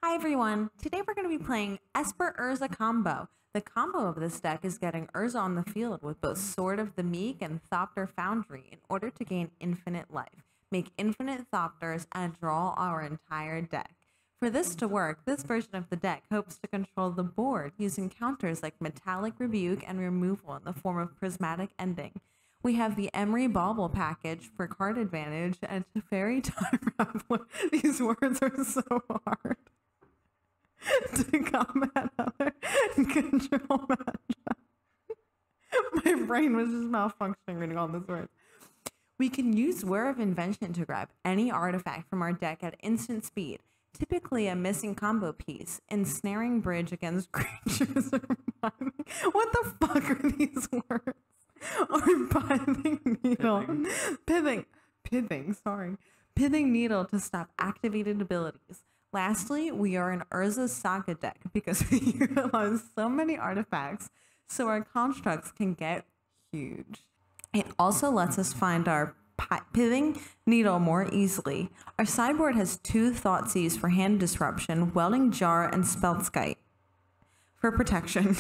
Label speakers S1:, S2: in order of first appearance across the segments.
S1: Hi everyone, today we're going to be playing Esper Urza combo. The combo of this deck is getting Urza on the field with both Sword of the Meek and Thopter Foundry in order to gain infinite life, make infinite Thopters, and draw our entire deck. For this to work, this version of the deck hopes to control the board using counters like Metallic Rebuke and removal in the form of Prismatic Ending. We have the Emery Bauble package for card advantage and Fairy Time Raveler. These words are so hard. To combat other control matchup. My brain was just malfunctioning reading all these words. We can use Whir of Invention to grab any artifact from our deck at instant speed, typically a missing combo piece, ensnaring bridge against creatures. What the fuck are these words? Or pithing needle. Pithing needle to stop activated abilities. Lastly, we are an Urza Saga deck because we utilize so many artifacts so our constructs can get huge. It also lets us find our pithing needle more easily. Our sideboard has 2 Thoughtseize for hand disruption, Welding Jar, and Spellskite for protection.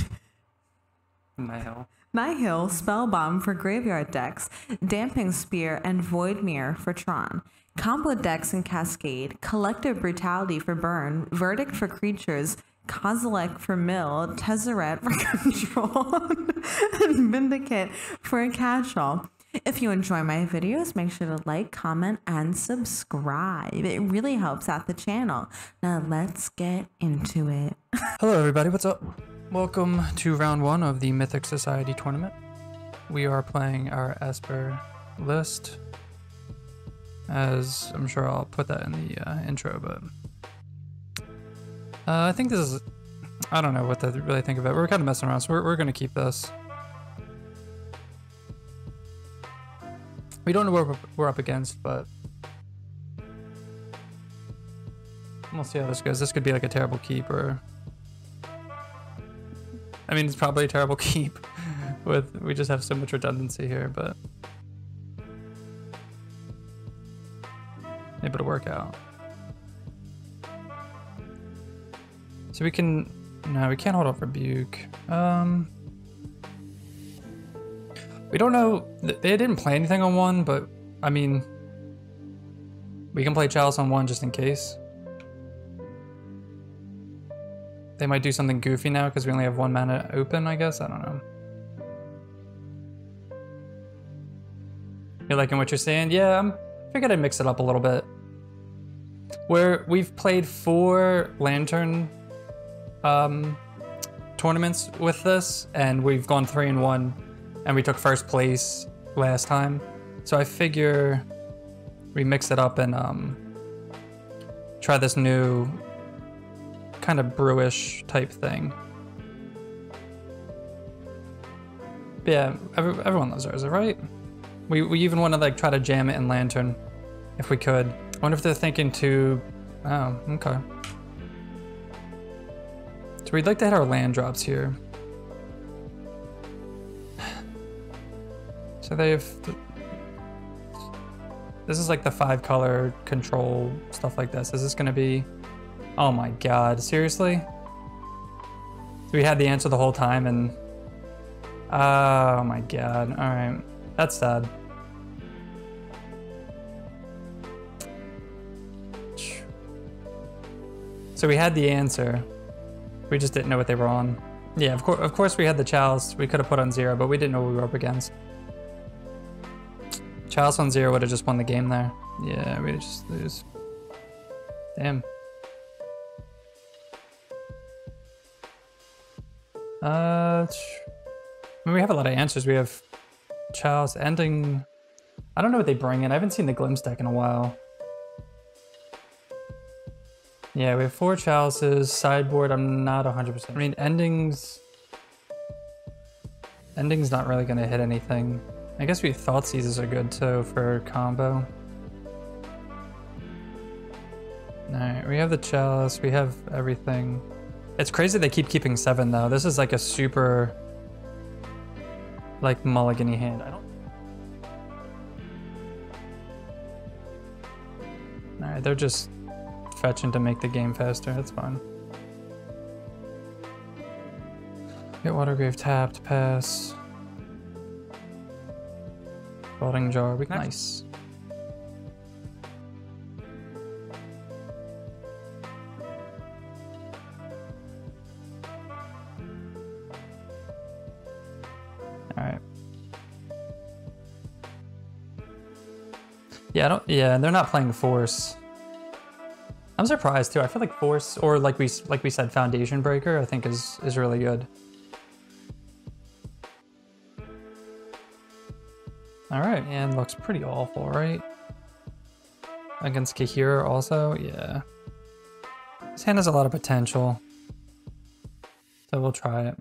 S1: Nihil, Spellbomb for graveyard decks, Damping Spear, and Voidmere for Tron. Combo decks and Cascade, Collective Brutality for burn, Verdict for creatures, Kozilek for mill, Tezzeret for control, and Vindicate for a catch-all. If you enjoy my videos, make sure to like, comment, and subscribe. It really helps out the channel. Now let's get into it.
S2: Hello everybody, what's up? Welcome to round 1 of the Mythic Society tournament. We are playing our Esper list, as I'm sure I'll put that in the intro, but I think this is, I don't know what to really think of it. We're kind of messing around, so we're going to keep this. We don't know what we're up against, but we'll see how this goes. This could be like a terrible keep, or I mean, it's probably a terrible keep. We just have so much redundancy here, but able to work out. So we can, no, we can't hold off Rebuke. We don't know, they didn't play anything on 1, but I mean, we can play Chalice on 1 just in case. They might do something goofy now because we only have 1 mana open, I guess. I don't know. You're liking what you're saying? Yeah, I figured I'd mix it up a little bit. We've played 4 Lantern tournaments with this, and we've gone 3-1, and we took first place last time. So I figure we mix it up and try this new kind of brewish type thing. But yeah, everyone loves Urza, right? We even want to like try to jam it in Lantern if we could. I wonder if they're thinking to, oh, okay. So we'd like to hit our land drops here. So they've, this is like the 5-color control, stuff like this. Is this gonna be, oh my god, seriously? So we had the answer the whole time and, oh my god, alright. That's sad. So we had the answer. We just didn't know what they were on. Yeah, of course we had the Chalice. We could have put on 0, but we didn't know what we were up against. Chalice on 0 would have just won the game there. Yeah, we'd just lose. Damn. I mean, we have a lot of answers. We have Chalice ending. I don't know what they bring in. I haven't seen the Glimpse deck in a while. Yeah, we have 4 Chalices. Sideboard, I'm not 100%. I mean, ending's not really going to hit anything. I guess we Thoughtseizes are good too for combo. Alright, we have the Chalice. We have everything. It's crazy they keep keeping 7 though. This is like a super like mulligan-y hand. Alright, they're just fetching to make the game faster. That's fine. Get Watergrave tapped, pass. Scalding Jar, we can nice. Alright. Yeah, they're not playing Force. I'm surprised too. I feel like Force, or like we said, Foundation Breaker, I think is really good. All right, and looks pretty awful, right? Against Kahira also, yeah. This hand has a lot of potential, so we'll try it.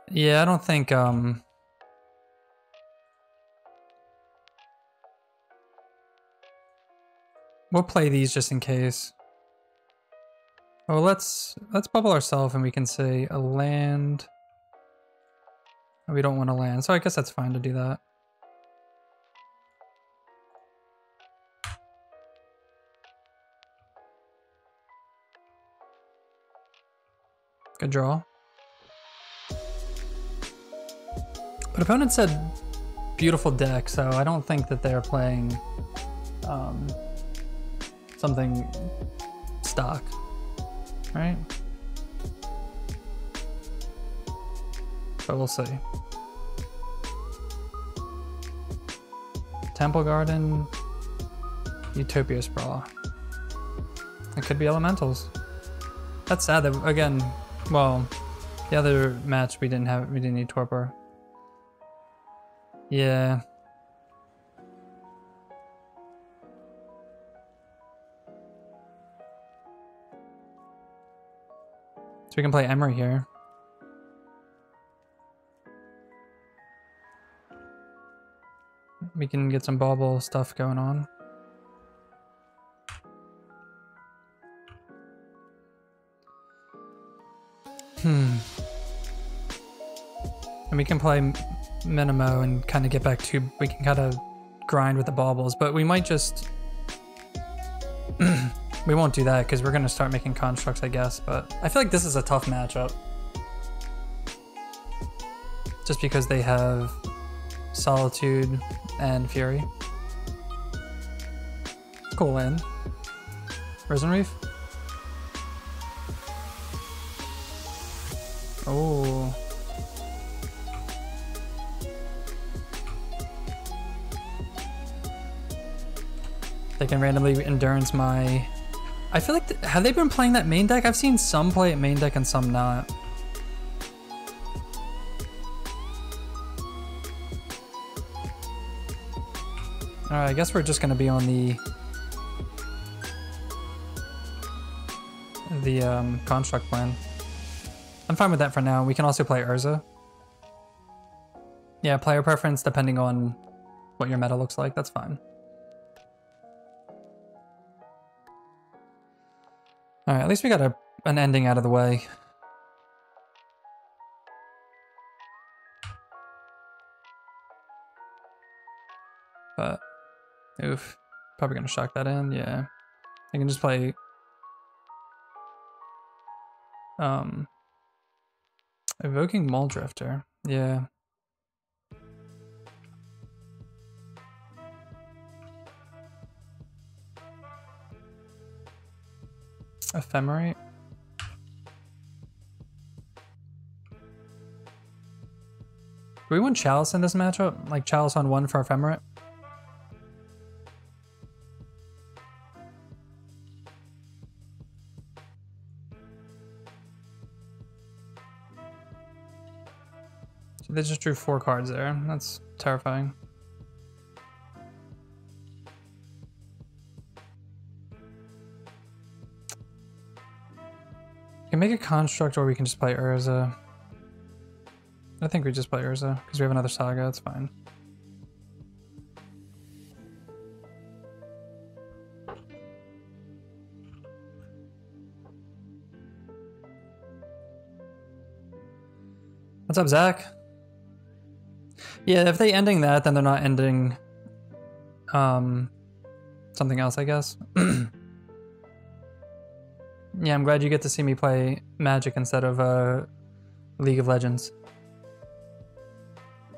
S2: Yeah, I don't think we'll play these just in case. Well, let's bubble ourselves and we can say a land. We don't want to land, so I guess that's fine to do that. Good draw. But opponent said beautiful deck, so I don't think that they're playing something stock, right? But we'll see. Temple Garden, Utopia Sprawl. It could be Elementals. That's sad that, again, well, the other match we didn't need Torpor. Yeah. So we can play Emery here. We can get some bauble stuff going on. And we can play Minimo and kind of get back to, we can kind of grind with the baubles, but we might just, we won't do that because we're going to start making constructs, I guess, but I feel like this is a tough matchup. Just because they have Solitude and Fury. Cool land. Risen Reef. Oh. They can randomly endurance my... I feel like, have they been playing that main deck? I've seen some play it main deck and some not. Alright, I guess we're just gonna be on the construct plan. I'm fine with that for now. We can also play Urza. Yeah, player preference depending on what your meta looks like, that's fine. Alright, at least we got an ending out of the way. But, oof. Probably gonna shock that in, yeah. I can just play... Evoking Mole Drifter, yeah. Ephemerate. Do we want Chalice in this matchup? Like Chalice on 1 for Ephemerate? So they just drew 4 cards there. That's terrifying. We can make a construct or we can just play Urza. I think we just play Urza because we have another Saga, that's fine. What's up, Zach? Yeah, if they ending that, then they're not ending something else, I guess. Yeah, I'm glad you get to see me play Magic instead of League of Legends.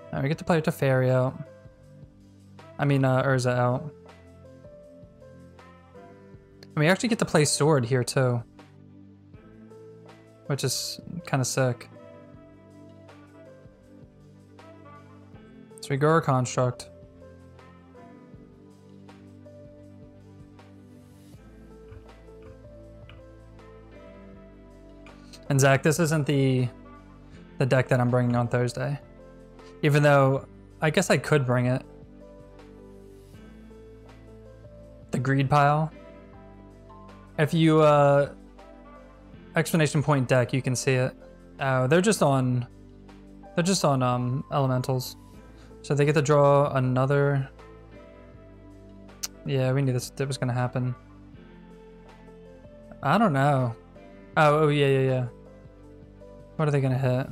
S2: Alright, we get to play Teferi out. I mean, Urza out. And we actually get to play Sword here too, which is kind of sick. So we go our Construct. And Zach, this isn't the deck that I'm bringing on Thursday. Even though I guess I could bring it. The Greed Pile. If you exclamation point deck, you can see it. Oh, they're just on elementals. So they get to draw another. Yeah, we knew this was gonna happen. I don't know. Oh yeah. What are they gonna hit?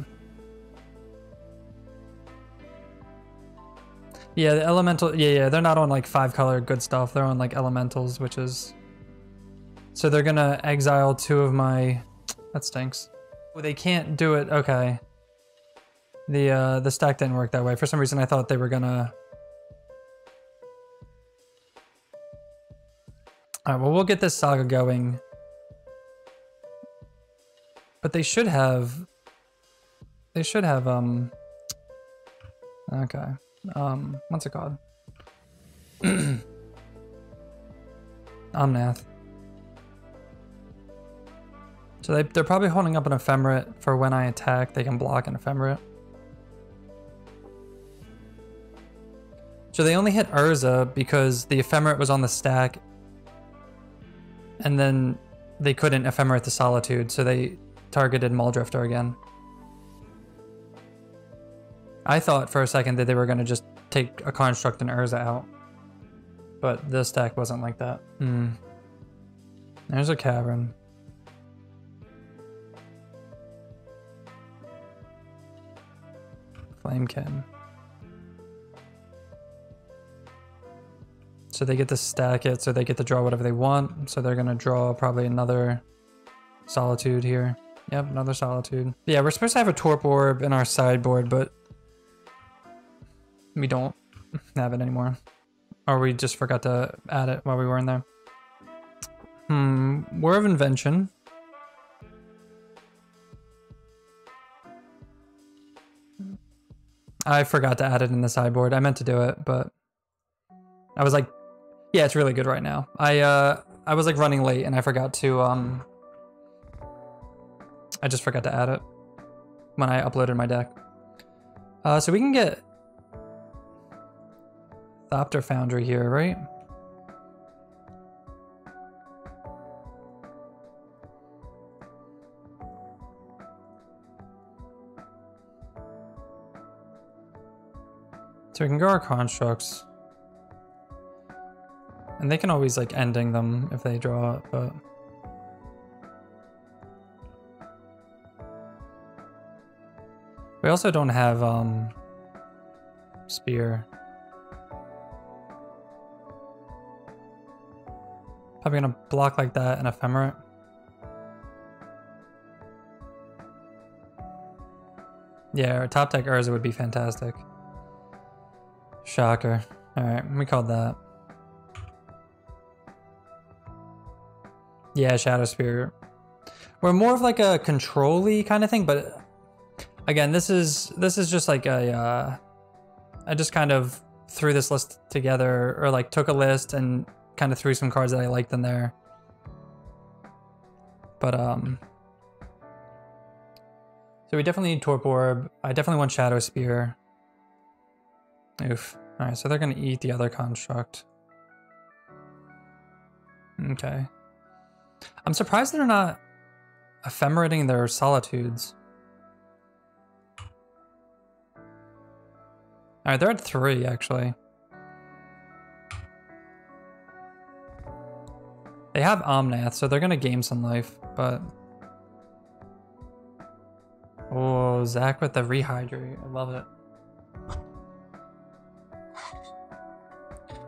S2: Yeah, the elemental. Yeah, they're not on like 5-color good stuff. They're on like elementals, which is. So they're gonna exile 2 of my. That stinks. Oh, they can't do it. Okay. The stack didn't work that way. For some reason, I thought they were gonna. All right. Well, we'll get this saga going. But they should have. Okay. What's it called? Omnath. So they're probably holding up an Ephemerate for when I attack, they can block an Ephemerate. So they only hit Urza because the Ephemerate was on the stack, and then they couldn't Ephemerate the Solitude, so they targeted Muldrifter again. I thought for a second that they were going to just take a Construct and Urza out. But this deck wasn't like that. There's a Cavern. Flamekin. So they get to stack it, so they get to draw whatever they want. So they're going to draw probably another Solitude here. Yep, another Solitude. Yeah, we're supposed to have a Torp Orb in our sideboard, but we don't have it anymore. Or we just forgot to add it while we were in there. War of Invention. I forgot to add it in the sideboard. I meant to do it, but I was like, yeah, it's really good right now. I was like running late and I forgot to I just forgot to add it when I uploaded my deck. So we can get Thopter Foundry here, right? So we can go our Constructs. And they can always like ending them if they draw it, but we also don't have Spear. Probably gonna block like that and Ephemerate. Yeah, our top deck Urza would be fantastic. Shocker. Alright, we called that. Yeah, Shadow Spear. We're more of like a control-y kind of thing, but again, this is just like a I just kind of threw this list together, or like took a list and kind of threw some cards that I liked in there. But so we definitely need Torp Orb. I definitely want Shadow Spear. Oof. Alright, so they're gonna eat the other Construct. Okay. I'm surprised they're not ephemerating their Solitudes. Alright, they're at 3 actually. They have Omnath, so they're gonna game some life, but oh, Zach with the Rehydrate. I love it.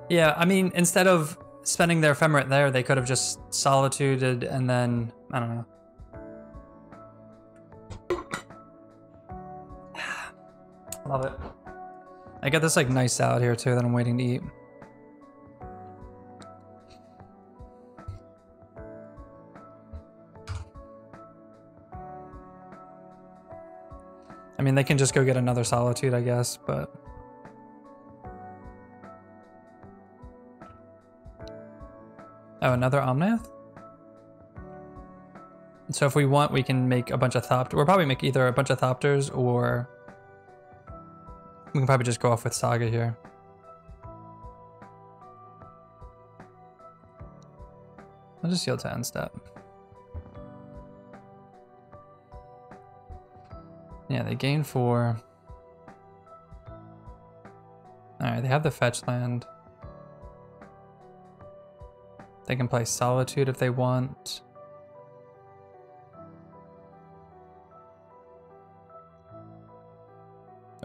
S2: Yeah, I mean, instead of spending their ephemerate there, they could have just solituded and then, I don't know. Love it. I got this like nice salad here too that I'm waiting to eat. I mean, they can just go get another solitude, I guess, but... Oh, another Omnath? So if we want, we can make a bunch of Thopters. We'll probably make either a bunch of Thopters or... We can probably just go off with Saga here. I'll just yield to end step. Yeah, they gain 4. Alright, they have the fetch land. They can play Solitude if they want.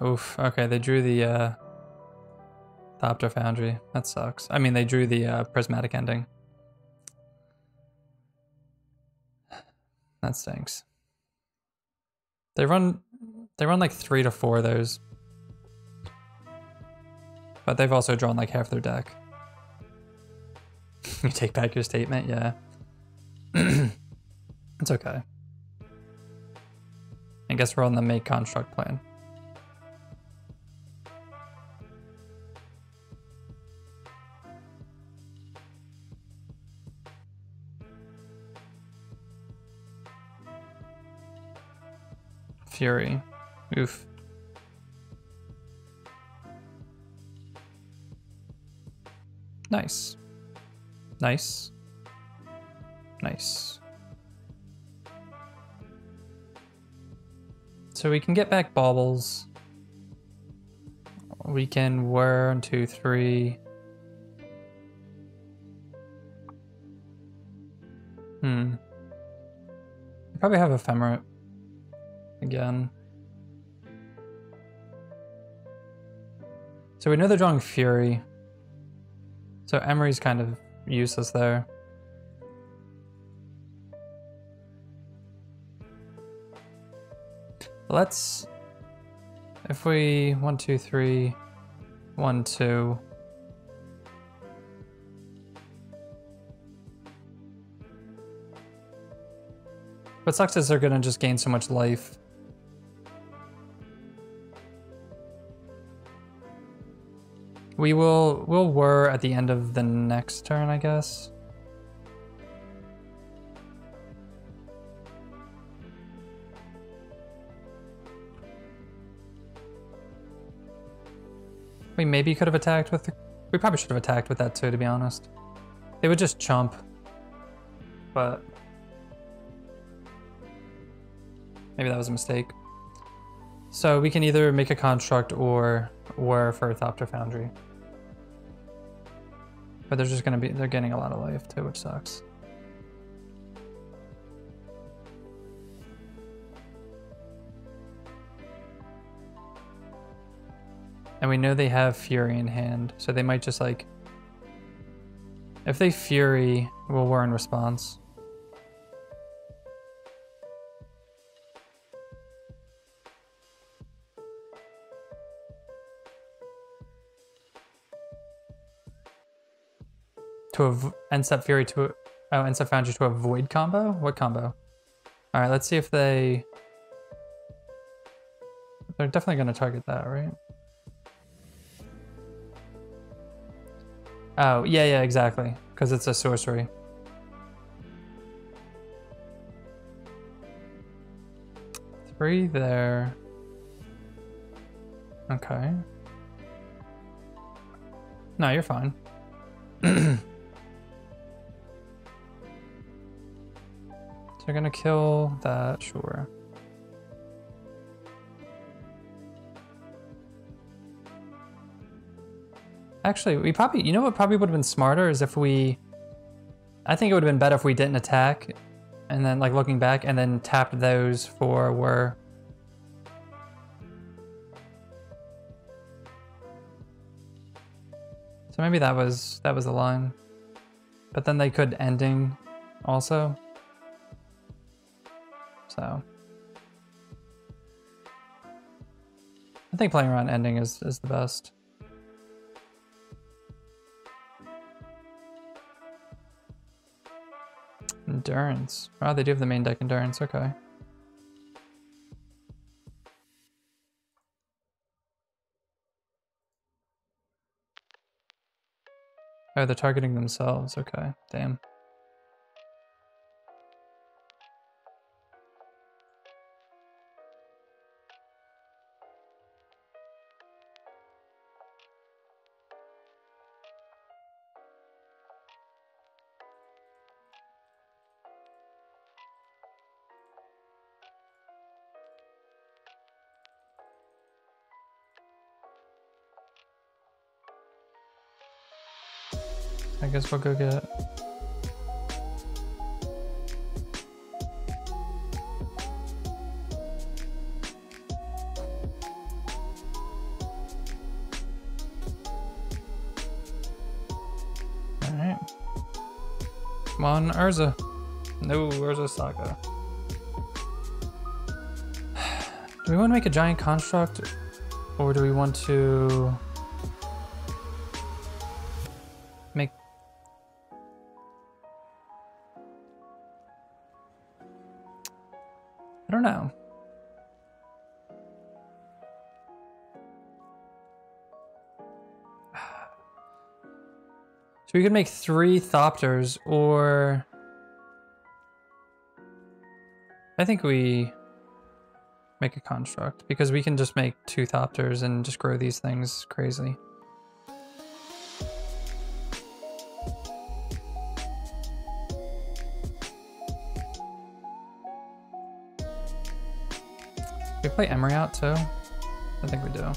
S2: Oof, okay, they drew the Thopter Foundry. That sucks. I mean, they drew the Prismatic Ending. That stinks. They run like 3 to 4 of those. But they've also drawn like half their deck. You take back your statement, yeah. It's okay. I guess we're on the make construct plan. Fury. Oof. Nice. Nice. Nice. So we can get back baubles. We can 1, 2, 3. We probably have Ephemerate again. So we know they're drawing Fury. So Emery's kind of useless there. Let's, if we 1, 2, 3, 1, 2. What sucks is they're gonna just gain so much life. We'll whir at the end of the next turn, I guess. We maybe could have attacked with we probably should have attacked with that too, to be honest. They would just chump. But maybe that was a mistake. So we can either make a construct or whir for a Thopter Foundry. But they're just gonna be, they're getting a lot of life too, which sucks. And we know they have Fury in hand, so they might just like, if they Fury, we'll whir in response. To end step Fury to end step Foundry to avoid combo? What combo? Alright, let's see if they're definitely gonna target that, right? Oh, yeah, exactly. Because it's a sorcery. Three there. Okay. No, you're fine. So you're gonna kill that, sure. Actually, we probably, you know what probably would have been smarter is if we, I think it would have been better if we didn't attack and then like looking back and then tapped those for where. So maybe that was the line. But then they could ending also. So I think playing around ending is the best. Endurance. Oh, they do have the main deck endurance, okay. Oh, they're targeting themselves, okay. Damn. I guess we'll go get... Alright. Come on, Urza. No, Urza Saga. Do we want to make a giant construct? Or do we want to... make... I don't know. So we could make 3 Thopters, or... I think we make a construct, because we can just make 2 Thopters and just grow these things crazy. Do we play Emery out too? I think we do.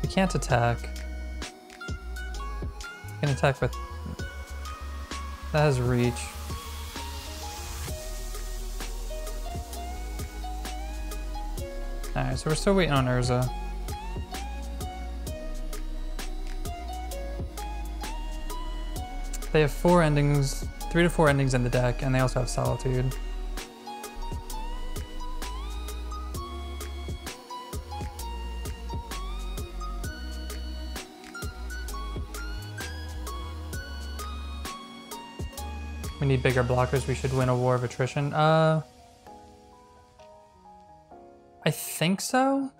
S2: We can't attack. We can attack with... That has reach. Alright, so we're still waiting on Urza. They have 4 endings, 3 to 4 endings in the deck, and they also have Solitude. We need bigger blockers. We should win a War of Attrition. I think so.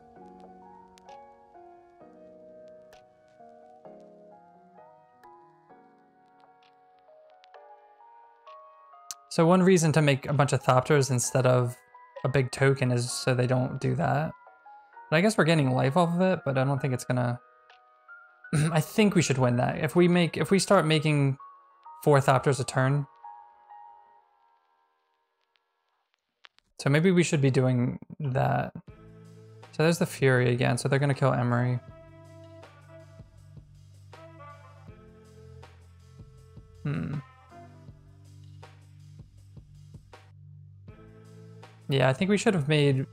S2: So one reason to make a bunch of Thopters instead of a big token is so they don't do that. But I guess we're gaining life off of it, but I don't think it's gonna... I think we should win that. If we start making 4 Thopters a turn. So maybe we should be doing that. So there's the Fury again, so they're gonna kill Emery. Yeah, I think we should have made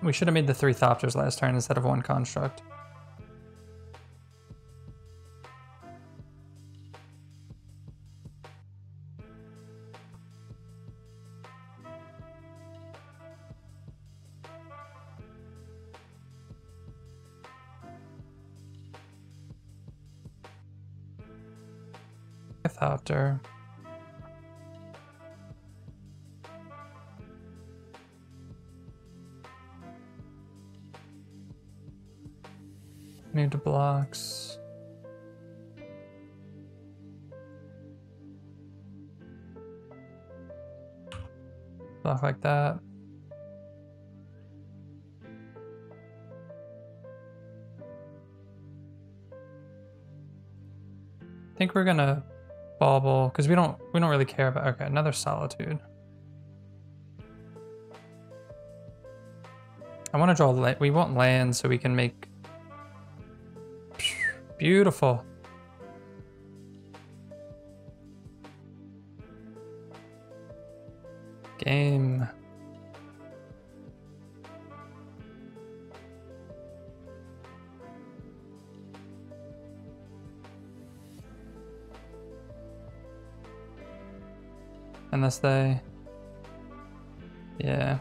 S2: the 3 Thopters last turn instead of 1 construct. A Thopter. Move to blocks. Block like that. I think we're gonna bauble because we don't really care about. Okay, another Solitude. I want to draw. We want land so we can make. Beautiful. Game. Unless they... Yeah.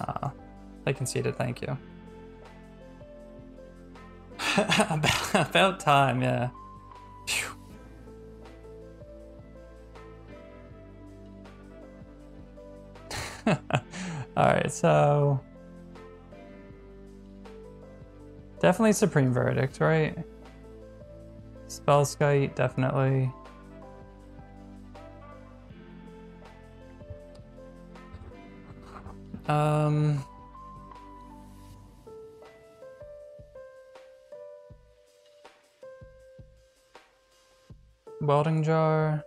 S2: Ah, they conceded, thank you. About time, yeah. Phew. Alright, so... Definitely Supreme Verdict, right? Spellskite, definitely. Welding Jar.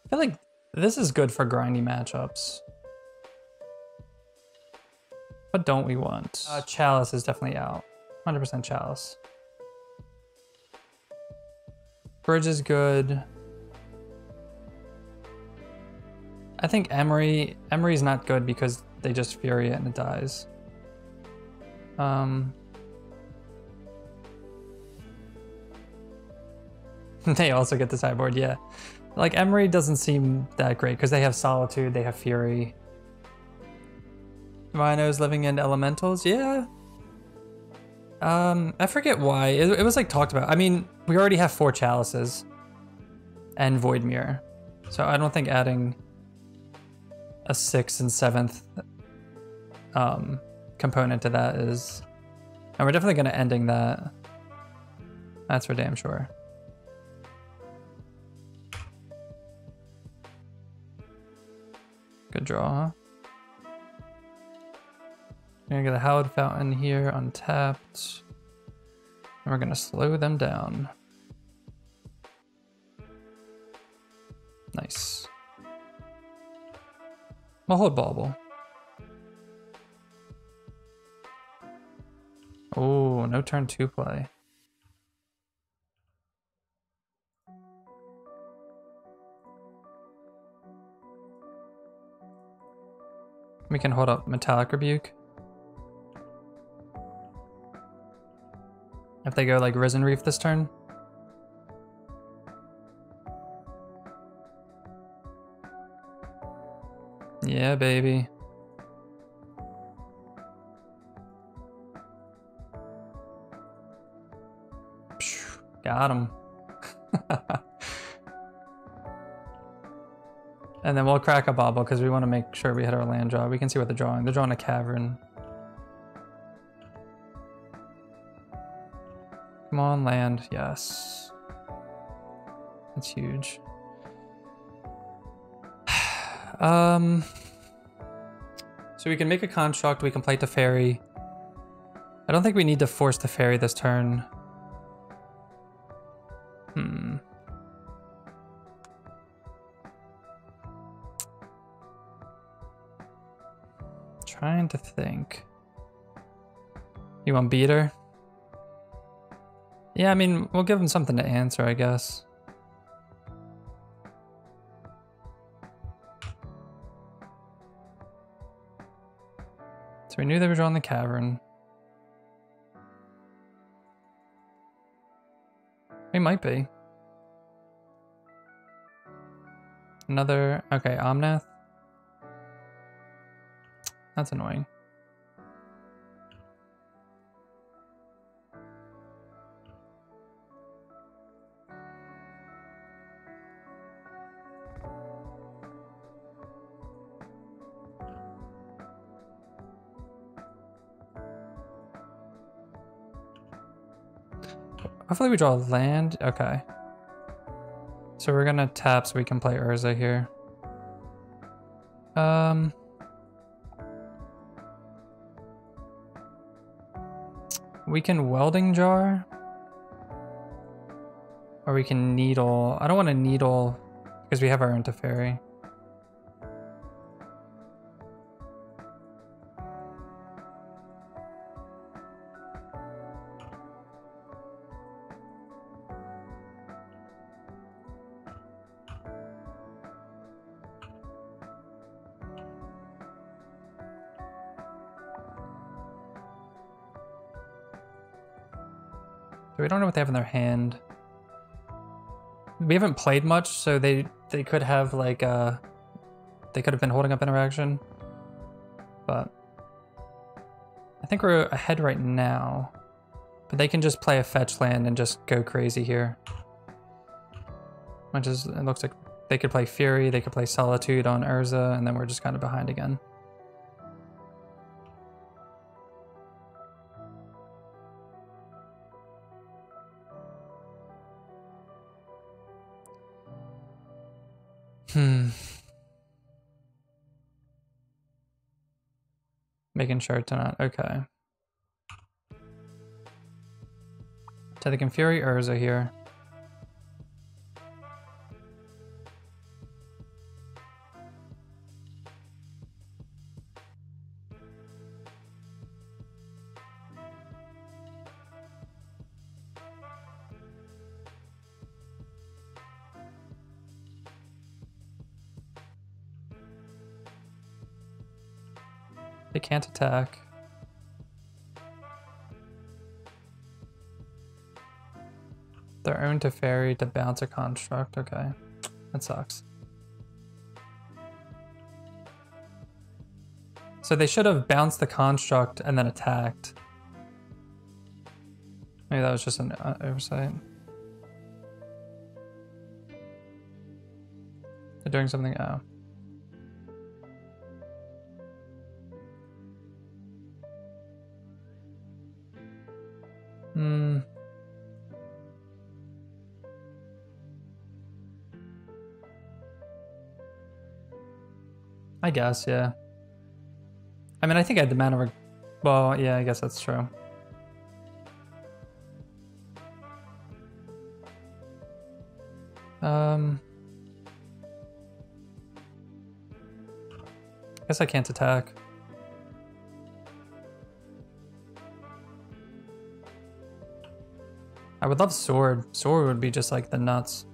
S2: I feel like this is good for grindy matchups. What don't we want? Chalice is definitely out. 100% Chalice. Bridge is good. I think Emery's not good because they just Fury it and it dies. They also get the sideboard, yeah. Like, Emery doesn't seem that great because they have Solitude, they have Fury. Rhinos living in elementals, yeah. I forget why. It was like talked about. I mean, we already have 4 Chalices and Void Mirror. So I don't think adding a 6th and 7th component to that is... And we're definitely going to ending that. That's for damn sure. Good draw, huh? We're gonna get a Hallowed Fountain here untapped. And we're gonna slow them down. Nice. We'll hold Bauble. Oh, no turn 2 play. We can hold up Metallic Rebuke. If they go like Risen Reef this turn. Yeah, baby. Got him. And then we'll crack a Bauble because we want to make sure we hit our land draw. We can see what they're drawing. They're drawing a Cavern. Come on, land. Yes. That's huge. So we can make a construct. We can play Teferi. I don't think we need to force Teferi this turn. Trying to think. You want Beater? Yeah, I mean, we'll give him something to answer, I guess. So we knew they were drawing the Cavern. We might be. Another... Okay, Omnath. That's annoying. Hopefully we draw land. Okay. So we're gonna tap so we can play Urza here. We can Welding Jar. Or we can Needle. I don't want to Needle because we have our Teferi. we don't know what they have in their hand. We haven't played much, so they could have like they could have been holding up interaction. But I think we're ahead right now. But they can just play a fetch land and just go crazy here. Which is, it looks like they could play Fury, they could play Solitude on Urza, and then we're just kind of behind again. Making sure to not, okay. So they can Fury Urza here. They can't attack. Their own Teferi to bounce a construct. Okay, that sucks. So they should have bounced the construct and then attacked. Maybe that was just an oversight. They're doing something. Oh. I guess, yeah. I mean, I think I had the mana. Well, yeah, I guess that's true. I guess I can't attack. I would love Sword. Sword would be just like the nuts.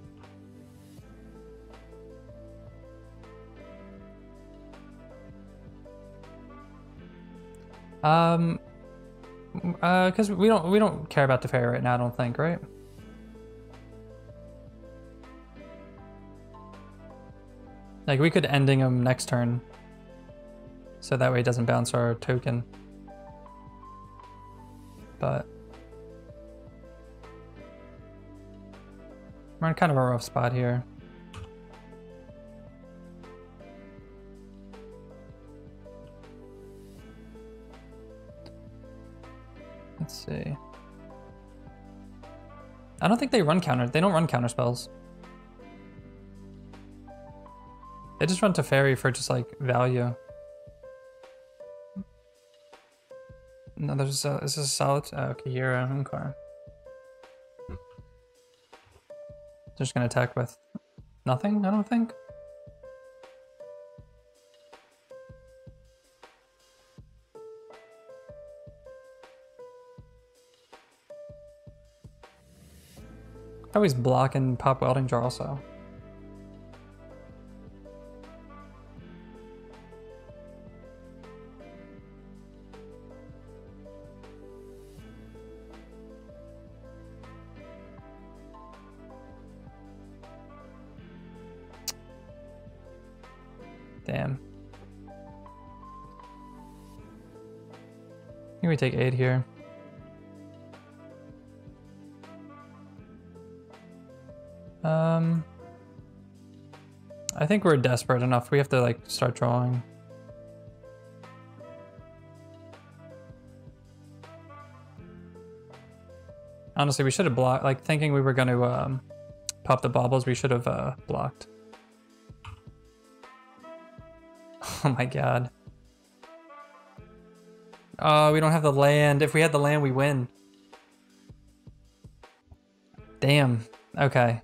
S2: Because we don't care about Teferi right now, I don't think, right? Like, we could ending him next turn. So that way it doesn't bounce our token. But we're in kind of a rough spot here. Let's see. I don't think they run counter. They don't run counter spells. They just run Teferi for just like value. No, there's a, is this a solid? Oh, okay, Kira. Okay. They're just gonna attack with nothing, I don't think. Oh, he's blocking Pop Welding Jar also. Damn. I think we take 8 here. I think we're desperate enough. We have to like start drawing. Honestly, we should have blocked, like thinking we were going to pop the baubles, we should have blocked. Oh my god. Oh, we don't have the land. If we had the land, we win. Damn. Okay.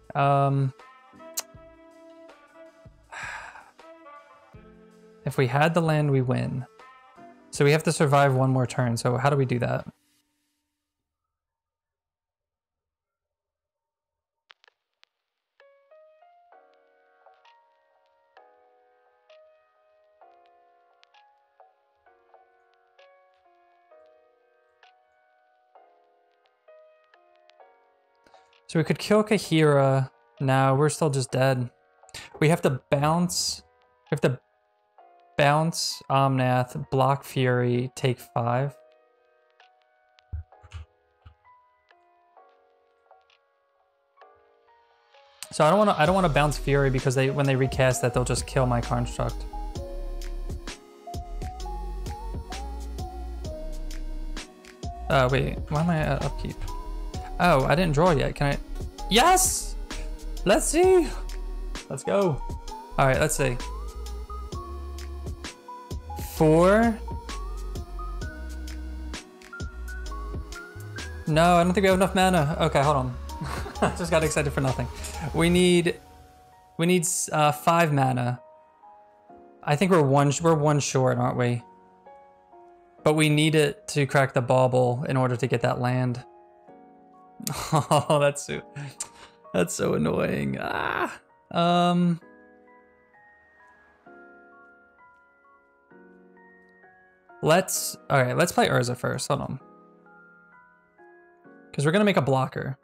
S2: If we had the land, we win. So we have to survive one more turn. So how do we do that? So we could kill Kahira. No, we're still just dead. We have to bounce. We have to bounce Omnath, block Fury, take 5. So I don't want to bounce Fury because when they recast that, they'll just kill my construct. Wait, why am I at upkeep? Oh, I didn't draw yet. Can I? Yes! Let's see. Let's go. All right, let's see. 4. No, I don't think we have enough mana. Okay, hold on. I just got excited for nothing. We need 5 mana. I think we're one short, aren't we? But we need it to crack the bauble in order to get that land. Oh, that's so annoying. Ah. Let's play Urza first. Hold on. Because we're gonna make a blocker.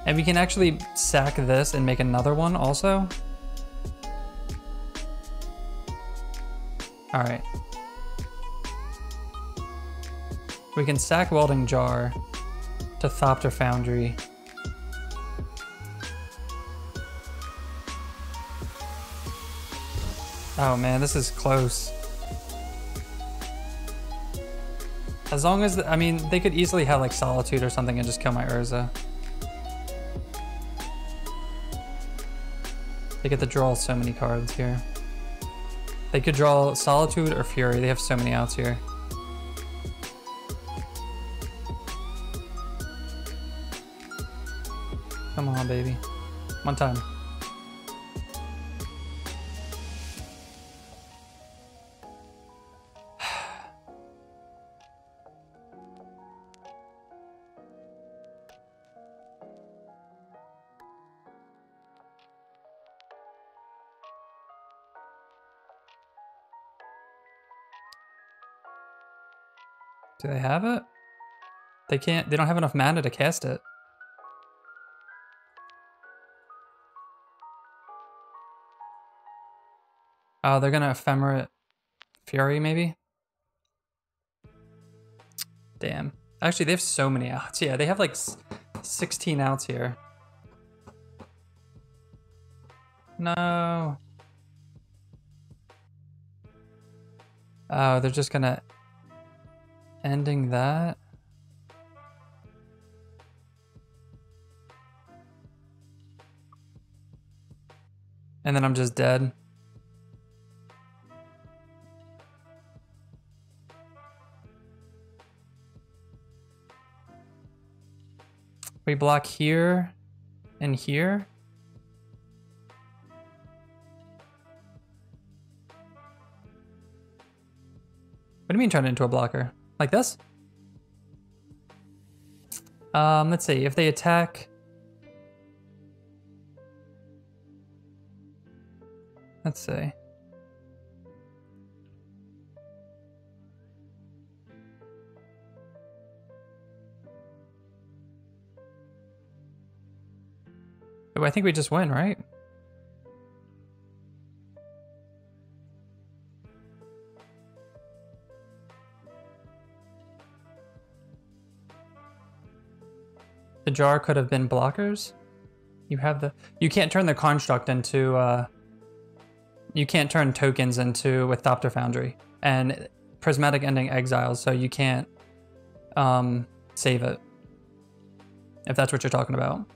S2: And we can actually sack this and make another one also. All right. We can sack Welding Jar to Thopter Foundry. Oh man, this is close. As long as, I mean, they could easily have like Solitude or something and just kill my Urza. They get to draw so many cards here. They could draw Solitude or Fury. They have so many outs here. Come on, baby. One time. Do they have it? They don't have enough mana to cast it. Oh, they're gonna Ephemerate Fury, maybe? Damn. Actually, they have so many outs. Yeah, they have like 16 outs here. No. Oh, they're just gonna... Ending that. And then I'm just dead. We block here and here. What do you mean turn it into a blocker? Like this? Let's see, if they attack... Let's see. Oh, I think we just win, right? The jar could have been blockers. You can't turn the construct into, you can't turn tokens into with Thopter Foundry and Prismatic Ending Exiles, so you can't save it, if that's what you're talking about.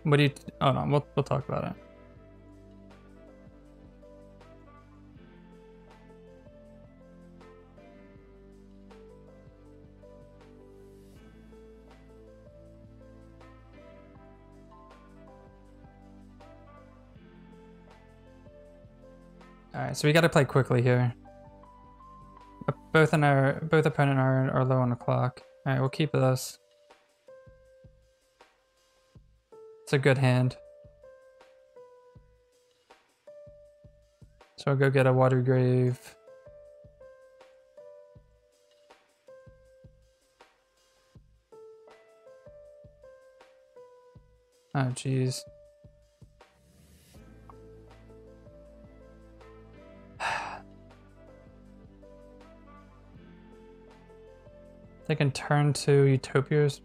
S2: What do you... Oh no, we'll talk about it. Alright, so we gotta play quickly here. Both opponent are low on the clock. Alright, we'll keep this. It's a good hand. So I'll go get a Water Grave. Oh, jeez. They can turn 2 Utopias.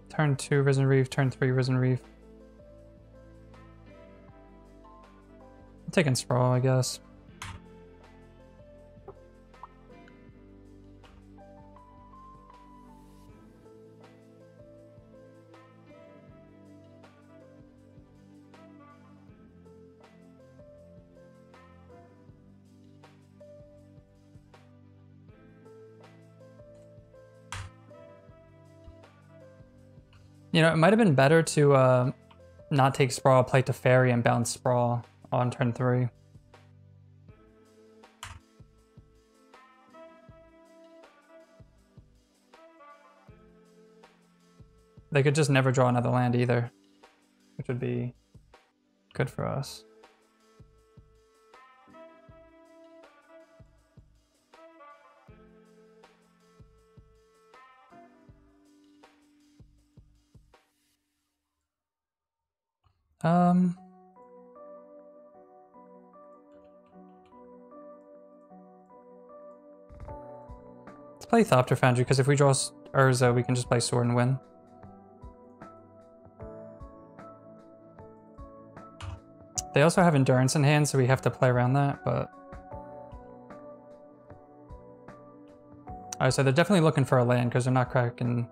S2: Turn 2 Risen Reef, turn 3 Risen Reef. I'm taking Sprawl, I guess. You know, it might have been better to not take Sprawl, play to Fairy, and bounce Sprawl on turn 3. They could just never draw another land either, which would be good for us. Let's play Thopter Foundry, because if we draw Urza, we can just play Sword and win. They also have Endurance in hand, so we have to play around that, but... Alright, so they're definitely looking for a land, because they're not cracking...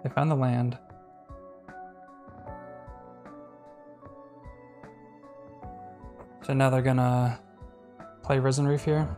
S2: They found the land. So now they're gonna play Risen Reef here.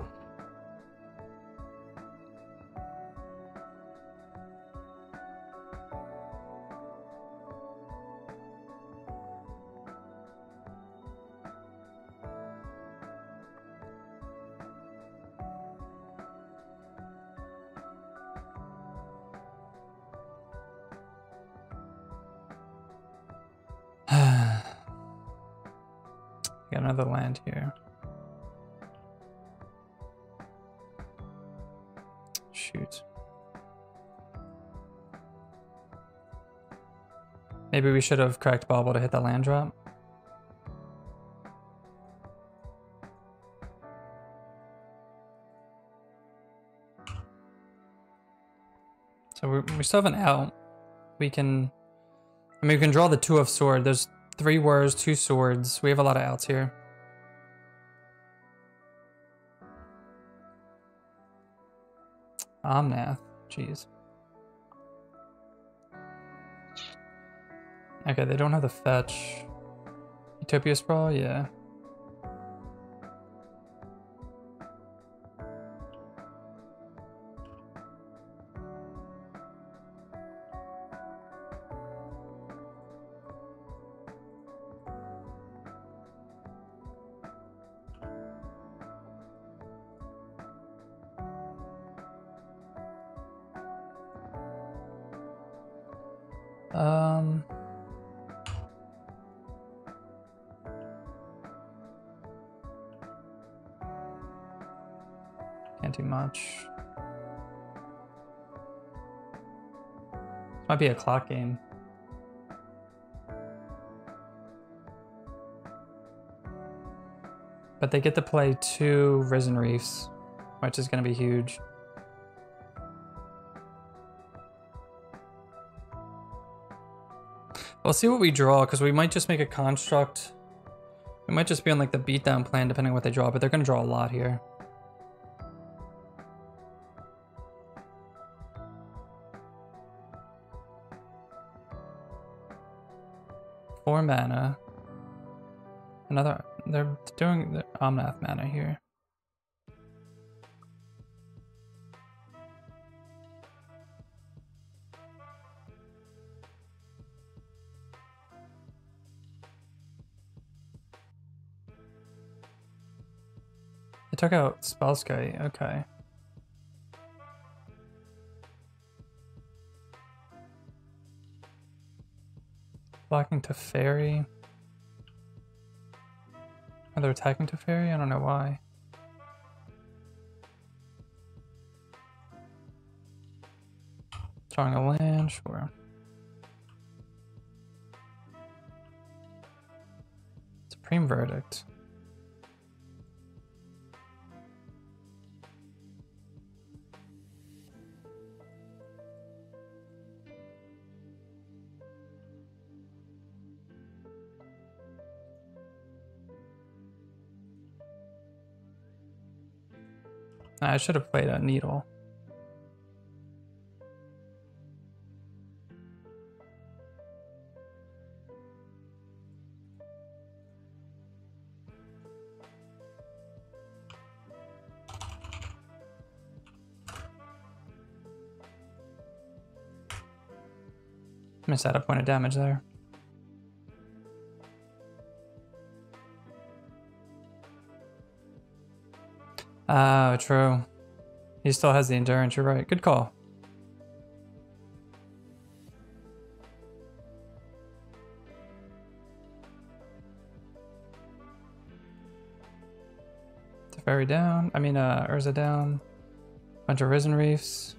S2: Got another land here. Shoot. Maybe we should have cracked Bauble to hit the land drop. So we still have an out. We can... I mean, we can draw the 2 of sword. There's 3 words, 2 swords. We have a lot of outs here. Omnath. Jeez. Okay, they don't have the fetch. Utopia Sprawl? Yeah. Can't do much. This might be a clock game. But they get to play 2 Risen Reefs, which is going to be huge. We'll see what we draw, because we might just make a construct. We might just be on like the beatdown plan, depending on what they draw, but they're going to draw a lot here. Four mana. Another, they're doing the Omnath mana here. took out Spellskite, okay. Blocking Teferi. Are they attacking Teferi? I don't know why. Drawing a land, sure. Supreme Verdict. I should have played a Needle. Missed out a point of damage there. Oh, true. He still has the endurance, you're right. Good call. Teferi down. I mean, Urza down. Bunch of Risen Reefs.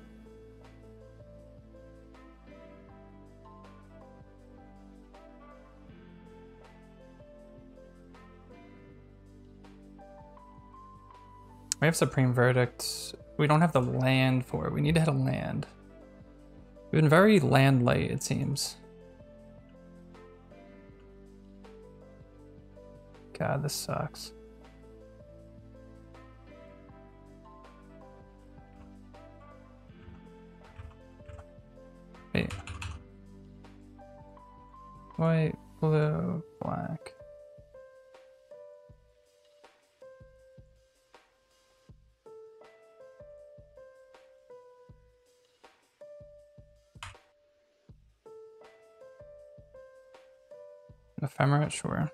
S2: We have Supreme Verdict. We don't have the land for it. We need to hit a land. We've been very land light, it seems. God, this sucks. Wait. White, blue, black. Ephemerate, sure.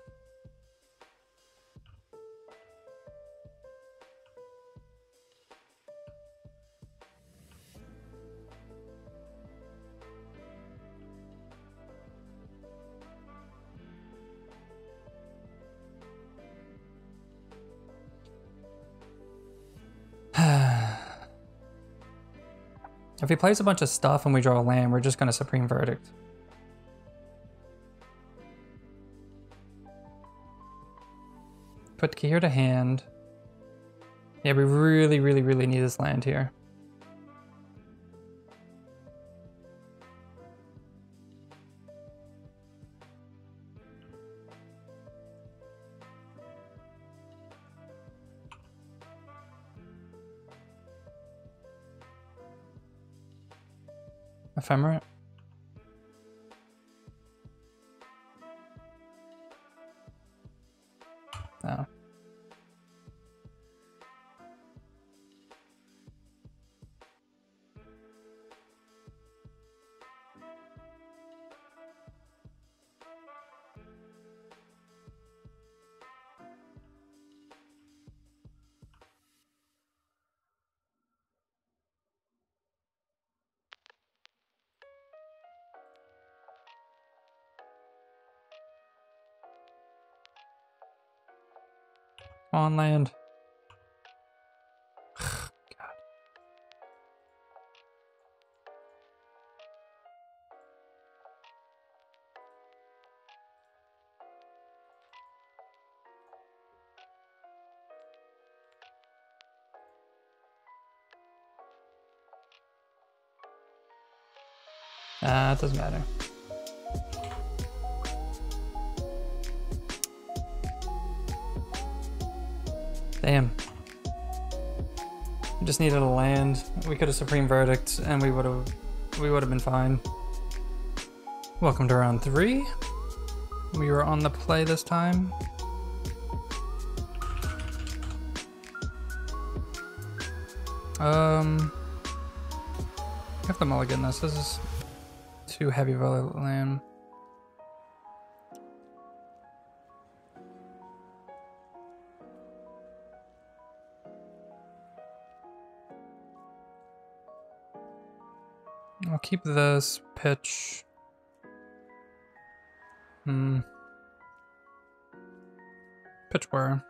S2: If he plays a bunch of stuff and we draw a land, we're just going to Supreme Verdict. Put key here to hand. Yeah, we really, really, really need this land here. Ephemerate. No. Come on, land. God. It doesn't matter. Damn. We just needed a land. We could have Supreme Verdict and we would have been fine. Welcome to round 3. We were on the play this time. I have to mulligan this. This is too heavy of a land. I'll keep this pitch. Pitch where?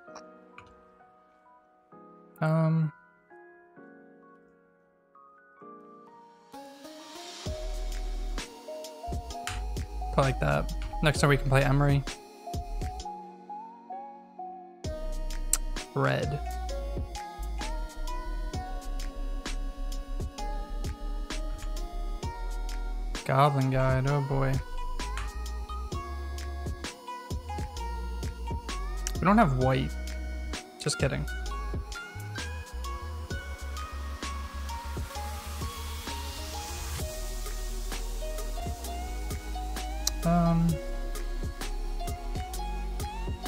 S2: Probably like that. Next time we can play Emery. Red. Goblin Guide, oh boy. We don't have white. Just kidding.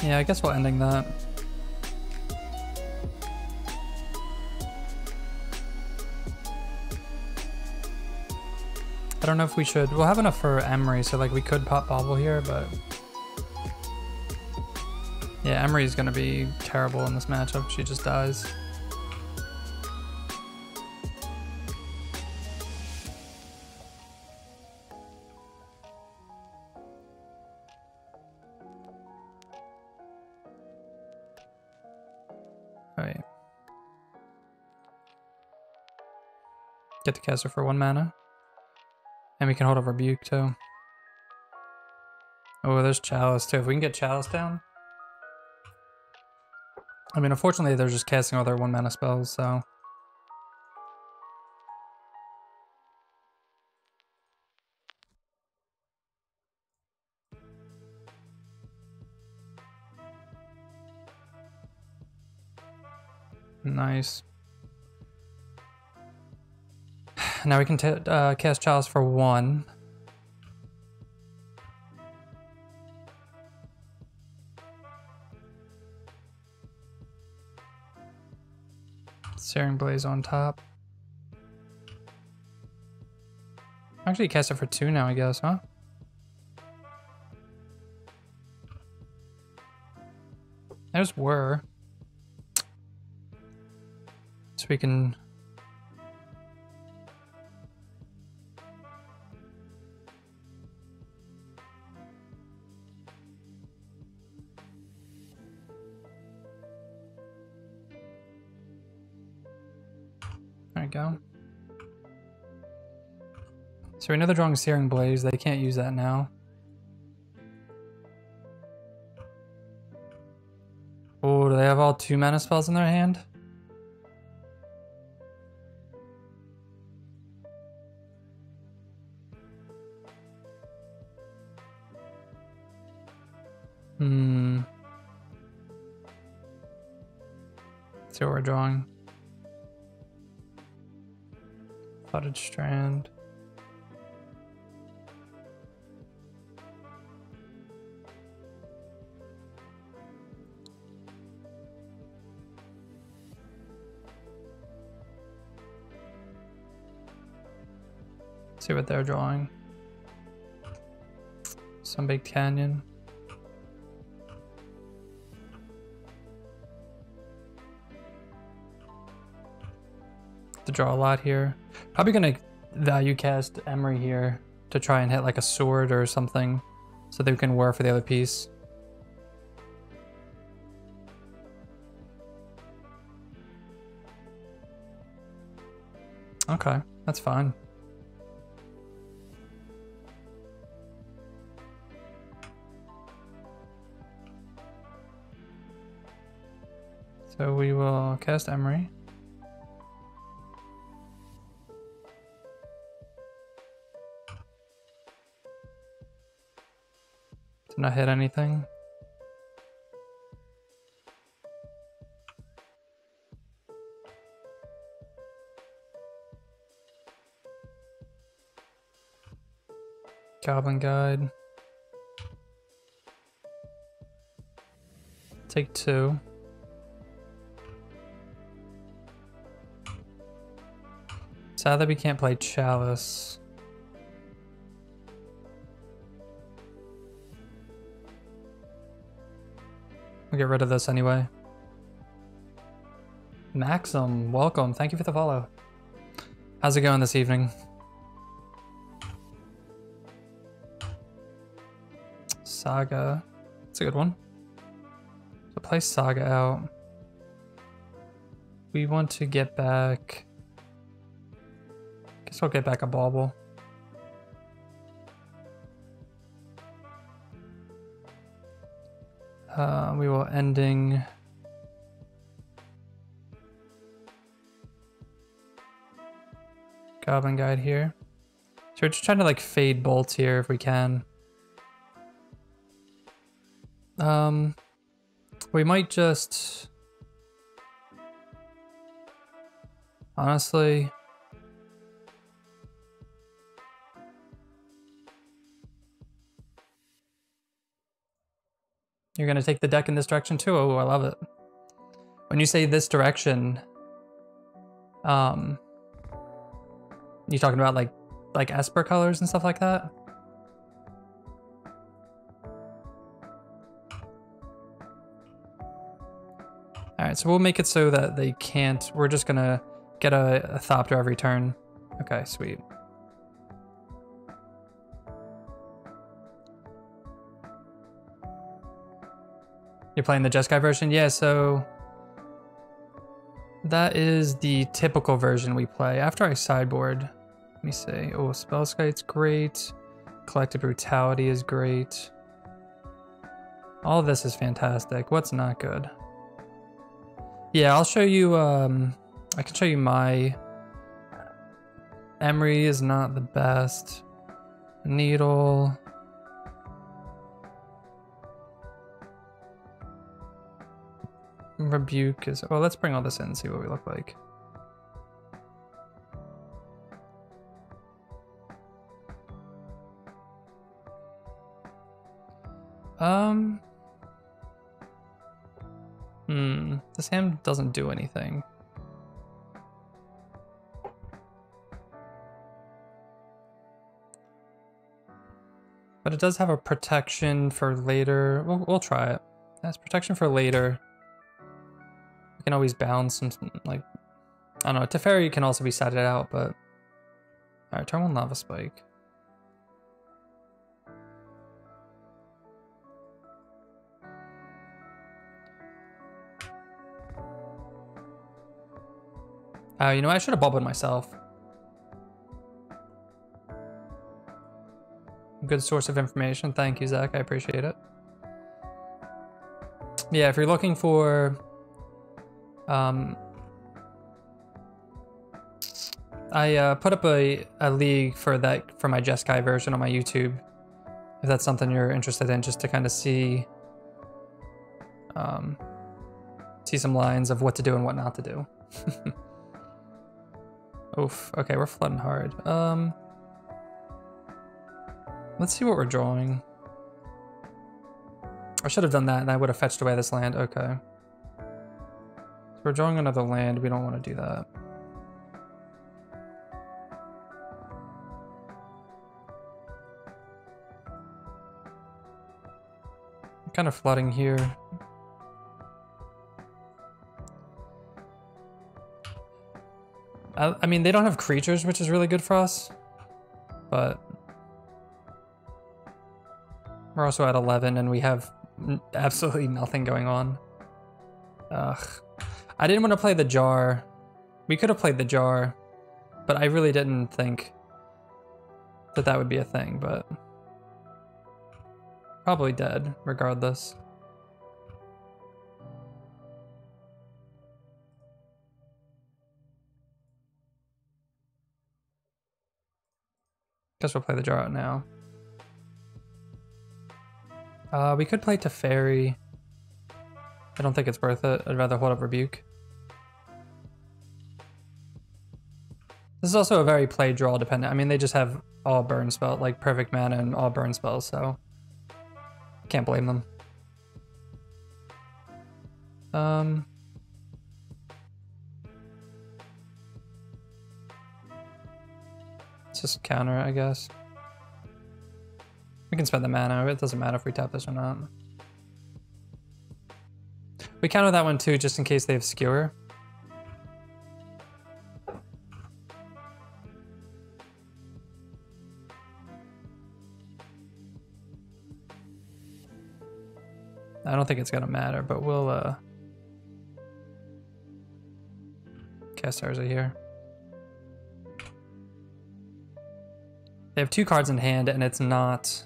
S2: Yeah, I guess we're ending that. I don't know if we should. We'll have enough for Emery, so like we could pop Bobble here, but yeah, Emery is gonna be terrible in this matchup. She just dies. Alright. Get the caster for 1 mana. And we can hold a Rebuke too. Oh, there's Chalice too. If we can get Chalice down. I mean, unfortunately, they're just casting all their 1 mana spells, so. Nice. Now we can cast Chalice for 1. Searing Blaze on top. Actually, cast it for 2 now, I guess, huh? There's Whir. So we can... There we go. So we know they're drawing Searing Blaze. They can't use that now. Oh, do they have all 2 mana spells in their hand? Let's see what we're drawing. Flooded Strand. See what they're drawing. Some big canyon. To draw a lot here. Probably gonna value cast Emery here to try and hit like a sword or something so they can wear for the other piece. Okay, that's fine. So we will cast Emery. Did not hit anything. Goblin Guide. Take 2. Sad that we can't play Chalice. We'll get rid of this anyway. Maxim, welcome. Thank you for the follow. How's it going this evening? Saga. That's a good one. So play Saga out. We want to get back... Guess we'll get back a Bauble. We will ending... Goblin Guide here. So we're just trying to like fade bolts here if we can. We might just... Honestly... You're gonna take the deck in this direction too? Oh, I love it. When you say this direction, you talking about like Esper colors and stuff like that? All right, so we'll make it so that they can't. We're just gonna get a Thopter every turn. Okay, sweet. You're playing the Jeskai version? Yeah, so that is the typical version we play. After I sideboard, let me see. Oh, Spellskite's great. Collective Brutality is great. All of this is fantastic. What's not good? Yeah, I'll show you, I can show you my... Emery is not the best. Needle... Rebuke is... Well, let's bring all this in and see what we look like. This hand doesn't do anything. But it does have a protection for later. We'll try it. It has protection for later. We can always bounce some, like, I don't know, Teferi can also be satted out, but... Alright, turn 1 Lava Spike. You know, I should have bubbled myself. Good source of information. Thank you, Zach. I appreciate it. Yeah, if you're looking for... I put up a league for my Jeskai version on my YouTube. If that's something you're interested in, just to kind of see some lines of what to do and what not to do. Oof. Okay, we're flooding hard. Let's see what we're drawing. I should have done that and I would have fetched away this land. Okay. So we're drawing another land. We don't want to do that. I'm kind of flooding here. I mean, they don't have creatures, which is really good for us, but we're also at 11 and we have absolutely nothing going on. Ugh. I didn't want to play the jar. We could have played the jar, but I really didn't think that that would be a thing, but probably dead regardless. Guess we'll play the jar out now. We could play Teferi. I don't think it's worth it. I'd rather hold up Rebuke. This is also a very play draw dependent. I mean, they just have all burn spell, like perfect mana and all burn spells, so can't blame them. It's just counter, I guess. We can spend the mana. It doesn't matter if we tap this or not. We counter that one too, just in case they have Skewer. think it's gonna matter, but we'll cast Urza here. They have 2 cards in hand, and it's not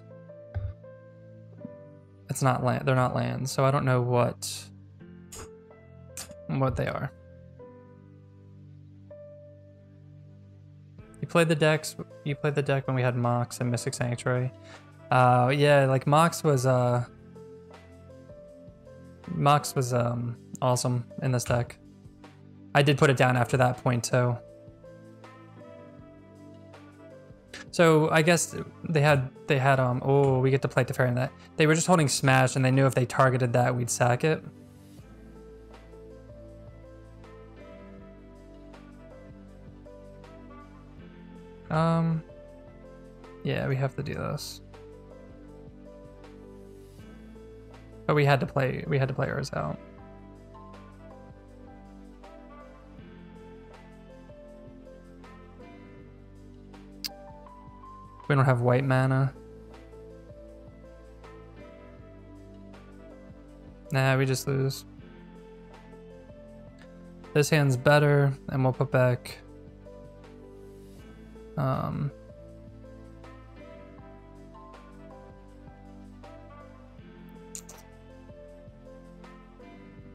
S2: land. They're not lands, so I don't know what they are. You played the decks. You played the deck when we had Mox and Mystic Sanctuary. Yeah, like Mox was awesome in this deck. I did put it down after that point too. So I guess they had oh, we get to play Teferi in that. They were just holding Smash, and they knew if they targeted that, we'd sack it. Yeah, we have to do this. But we had to play Urza out. We don't have white mana. Nah, we just lose. This hand's better, and we'll put back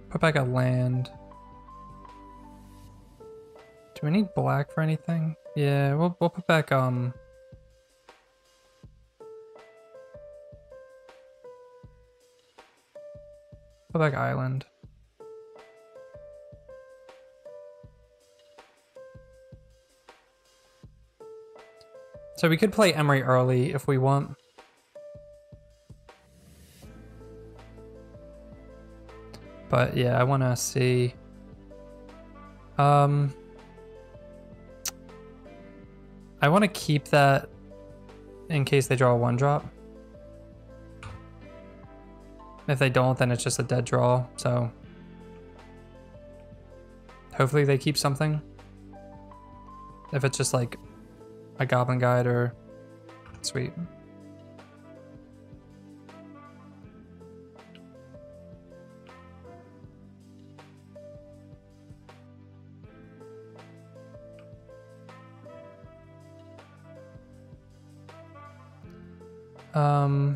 S2: put back a land. Do we need black for anything? Yeah, we'll put back put back island. So we could play Emery early if we want. But yeah, I want to see. I want to keep that in case they draw a 1-drop. If they don't, then it's just a dead draw. So hopefully they keep something. If it's just like a Goblin Guide or sweet.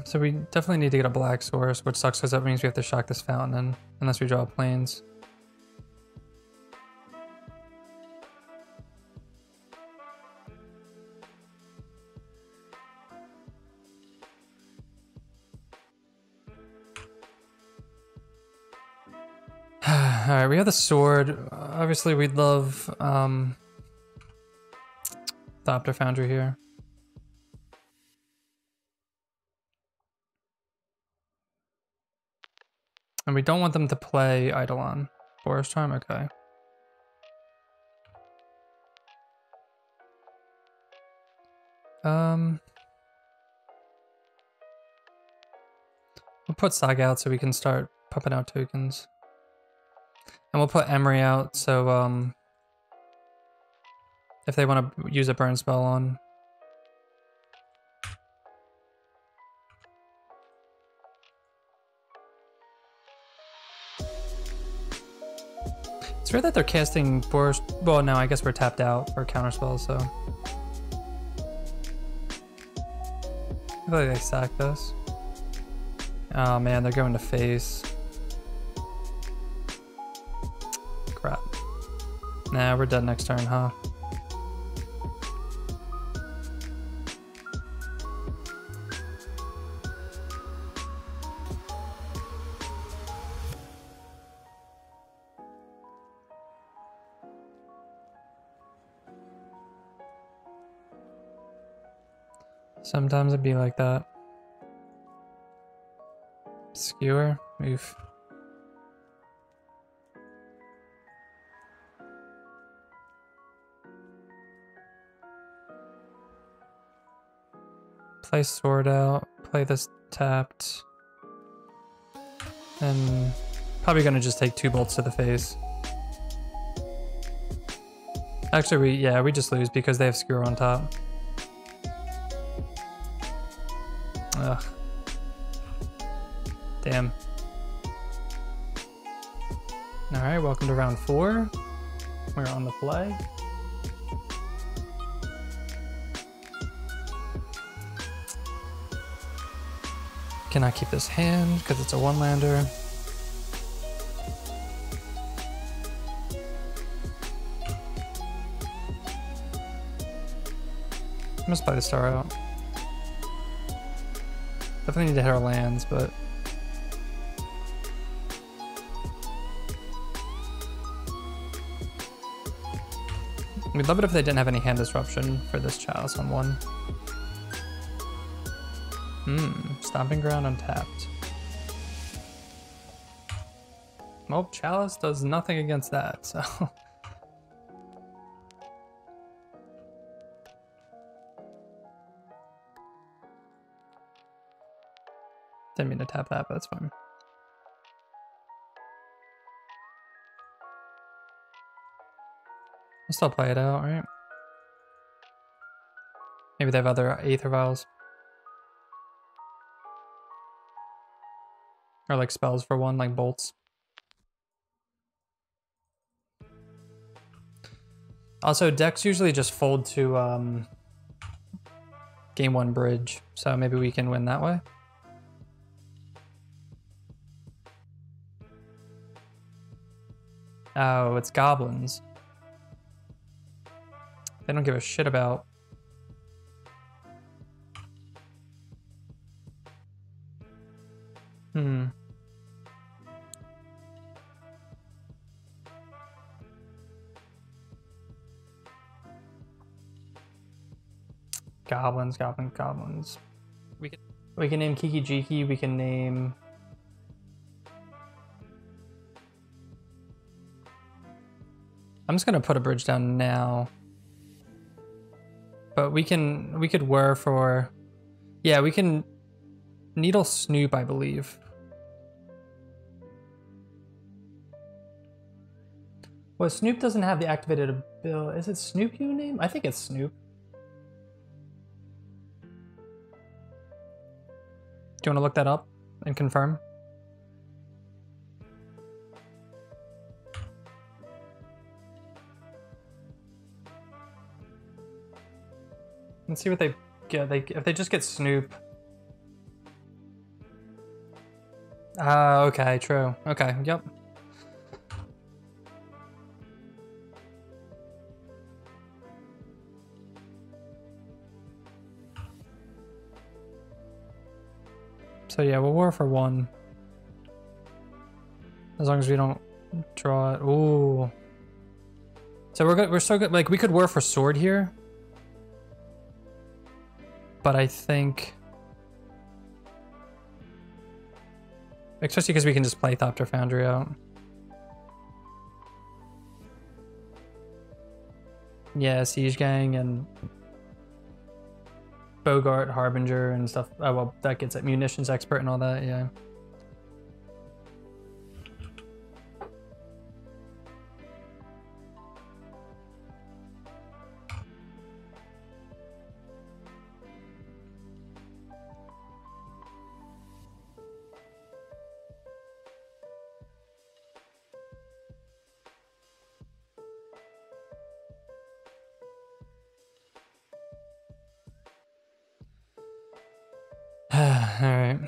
S2: So we definitely need to get a black source, which sucks because that means we have to shock this fountain unless we draw planes. Alright, we have the sword. Obviously we'd love Thopter Foundry here. And we don't want them to play Eidolon. Forest Charm, okay. We'll put Sag out so we can start pumping out tokens. And we'll put Emery out so if they want to use a burn spell on. It's weird that they're casting Forest. Well, no, I guess we're tapped out for counter spells, so. I feel like they sacked us. Oh man, they're going to face. Crap. Nah, we're dead next turn, huh? Sometimes it'd be like that. Skewer, oof. Play sword out, play this tapped. And probably gonna just take 2 bolts to the face. Actually, we just lose because they have skewer on top. Ugh. Damn. All right, welcome to round 4. We're on the play. Cannot keep this hand because it's a 1-lander. I'm gonna play the star out. Definitely need to hit our lands, but we'd love it if they didn't have any hand disruption for this Chalice on 1. Stomping Ground untapped. Well, Chalice does nothing against that, so. Didn't mean to tap that, but that's fine. I'll still play it out, right? Maybe they have other Aether Vials. Or like spells for 1, like bolts. Also, decks usually just fold to game 1 bridge, so maybe we can win that way. Oh, it's goblins. They don't give a shit about. Goblins. We can name Kiki Jiki, we can name I'm just gonna put a bridge down now. But we could whir for, yeah, we can Needle Snoop, I believe. Well, Snoop doesn't have the activated ability. Is it Snoop you name? I think it's Snoop. Do you want to look that up and confirm? Let's see what they get. If they just get Snoop. Okay, true. Okay, yep. So yeah, we'll war for 1. As long as we don't draw it. Ooh. So we're good. We're so good. Like we could war for sword here. But I think, especially because we can just play Thopter Foundry out. Yeah, Siege Gang and Bogart, Harbinger and stuff. Oh, well, that gets it. Munitions Expert and all that, yeah. Alright.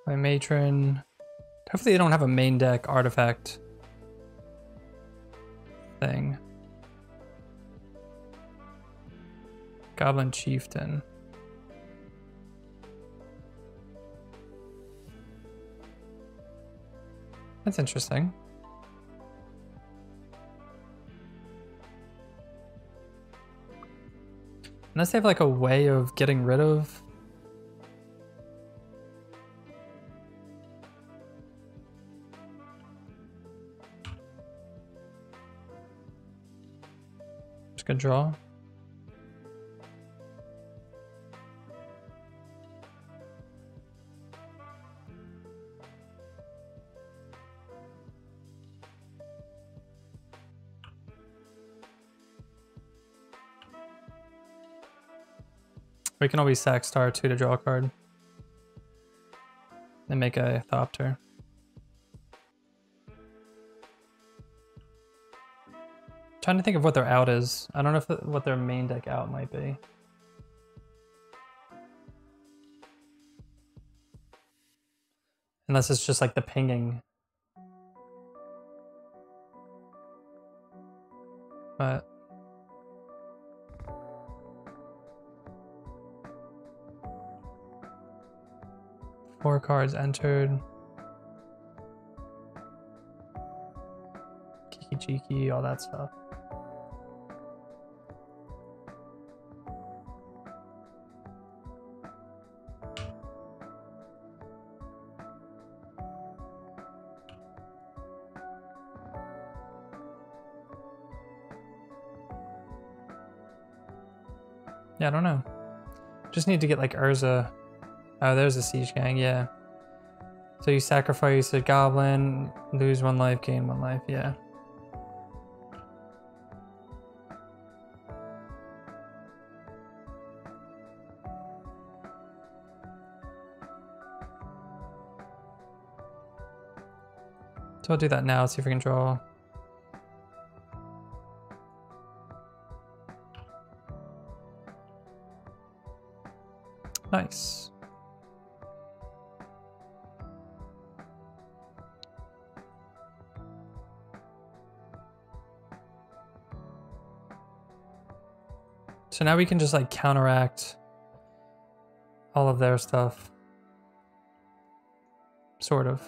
S2: My Matron. Hopefully they don't have a main deck artifact thing. Goblin Chieftain. That's interesting. Unless they have like a way of getting rid of. Just gonna draw. We can always sack star 2 to draw a card. and make a Thopter. Trying to think of what their out is. I don't know if what their main deck out might be. Unless it's just like the pinging. But 4 cards entered. Kiki Jiki, all that stuff. Yeah, I don't know. Just need to get like Urza. Oh, there's a Siege Gang, yeah. So you sacrifice a goblin, lose 1 life, gain 1 life, yeah. So I'll do that now, see if we can draw. Nice. So now we can just like counteract all of their stuff. Sort of.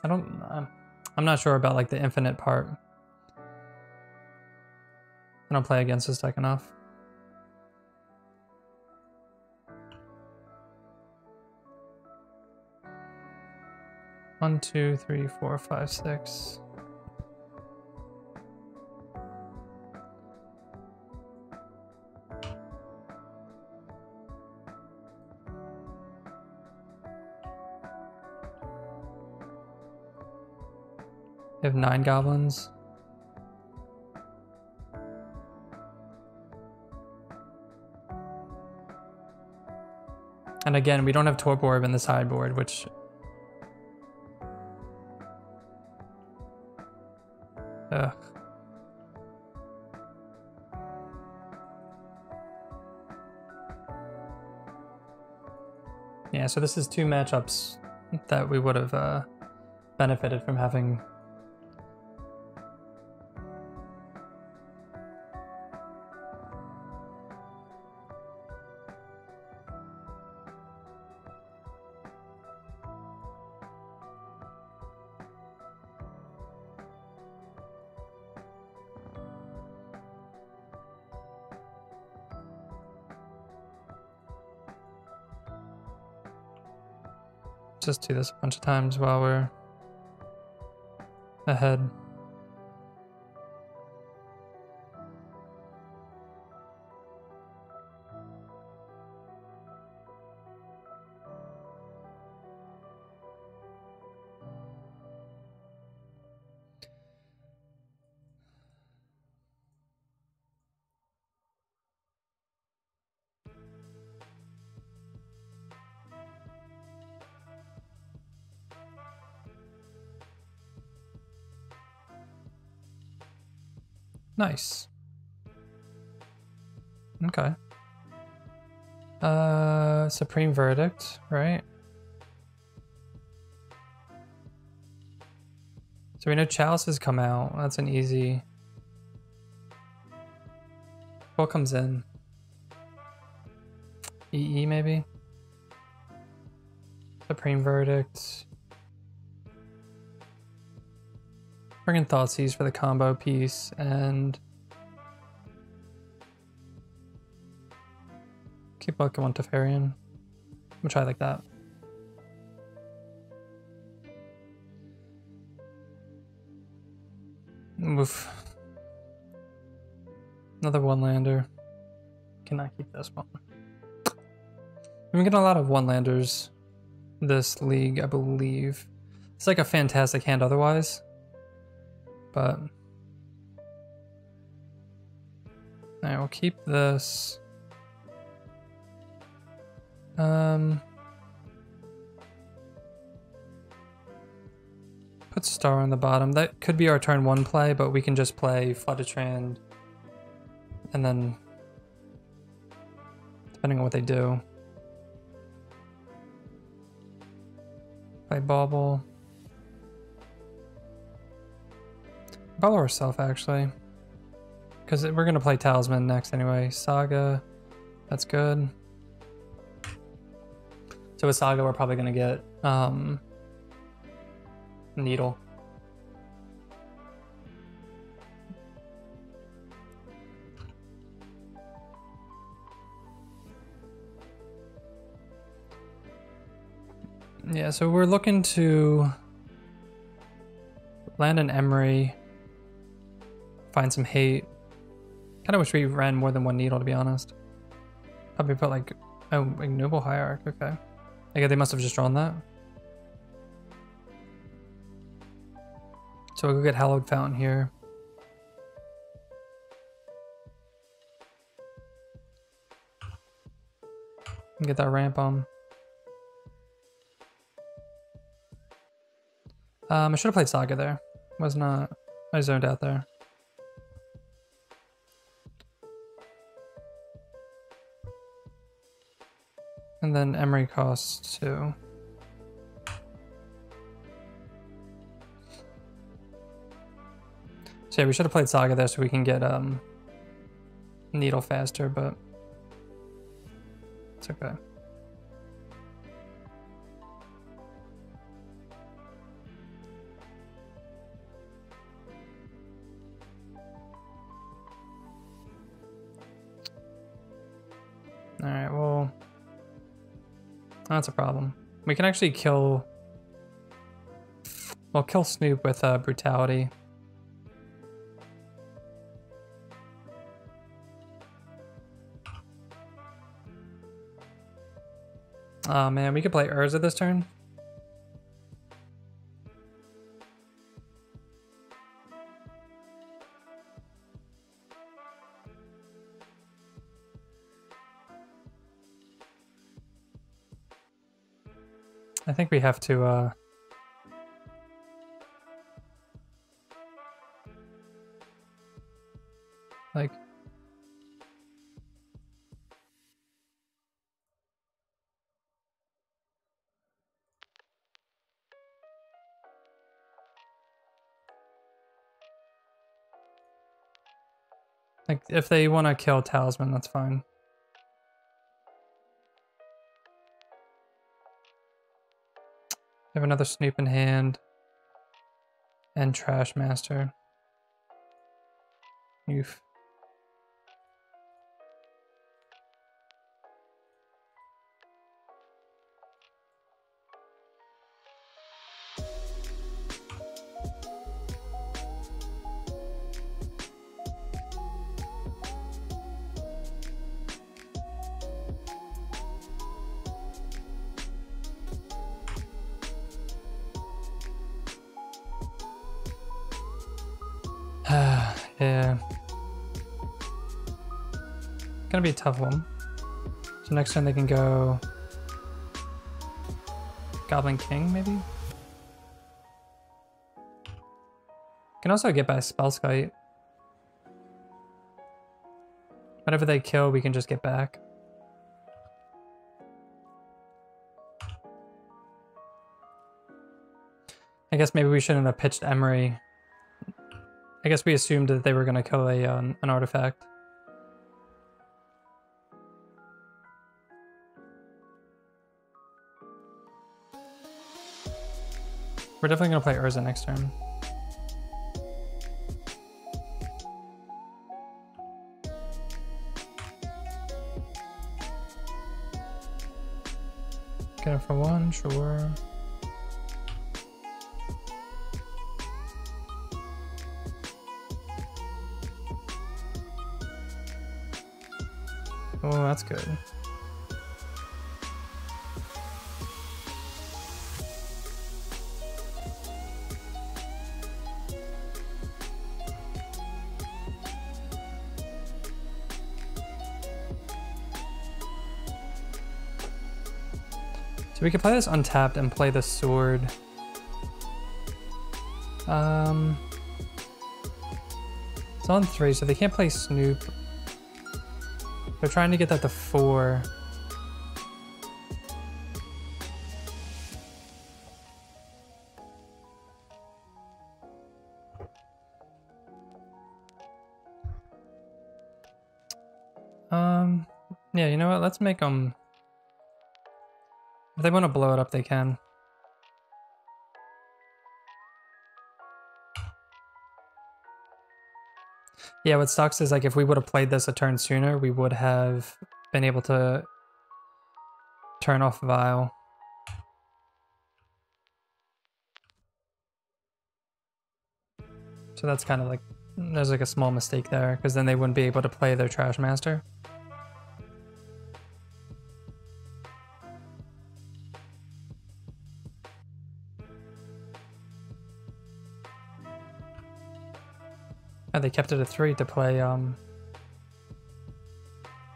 S2: I'm not sure about like the infinite part. I don't play against this deck enough. One, two, three, four, five, six. We have 9 goblins. And again, we don't have Torborb in the sideboard, which... Ugh. Yeah, so this is 2 matchups that we would have benefited from having. Just do this a bunch of times while we're ahead. Nice. Okay. Supreme Verdict, right? So we know Chalice has come out. That's an easy... What comes in? EE maybe? Supreme Verdict. Bring in Thoughtseize for the combo piece, and keep Bucket one Teferian. I'm gonna try like that. Oof. Another 1-lander. Cannot keep this one. We've been getting a lot of 1-landers this league, I believe. It's like a fantastic hand otherwise. But I will keep this. Put Star on the bottom. That could be our turn 1 play, but we can just play Flooded and then depending on what they do. Play Bauble. Bauble herself, actually. Because we're going to play Talisman next anyway. Saga. That's good. So with Saga, we're probably going to get Needle. Yeah, so we're looking to land an Emery, find some hate. Kind of wish we ran more than 1 Needle, to be honest. Probably put like, oh, Ignoble Hierarch, okay. I guess they must have just drawn that. So we'll go get Hallowed Fountain here. And get that ramp on. I should have played Saga there. Was not, I zoned out there. And then Emery costs 2. So yeah, we should have played Saga there so we can get Needle faster, but it's okay. Alright, well, that's a problem. We can actually kill, well, kill Snoop with Brutality. Oh man, we could play Urza this turn. I think we have to like if they want to kill Talisman, that's fine. We have another Snoop in hand. And Trash Master. Oof. Yeah. Gonna be a tough one. So next turn they can go Goblin King, maybe? Can also get by Spellskite. Whatever they kill, we can just get back. I guess maybe we shouldn't have pitched Emery. I guess we assumed that they were going to kill an artifact. We're definitely going to play Urza next turn. Get it for 1, sure. Oh, that's good. So we could play this untapped and play the sword. It's on 3, so they can't play Snoop. They're trying to get that to 4. Yeah, you know what? Let's make them... If they want to blow it up, they can. Yeah, what sucks is like if we would have played this a turn sooner, we would have been able to turn off Vile. So that's kind of like, there's like a small mistake there, because then they wouldn't be able to play their Trash Master. Oh, they kept it at 3 to play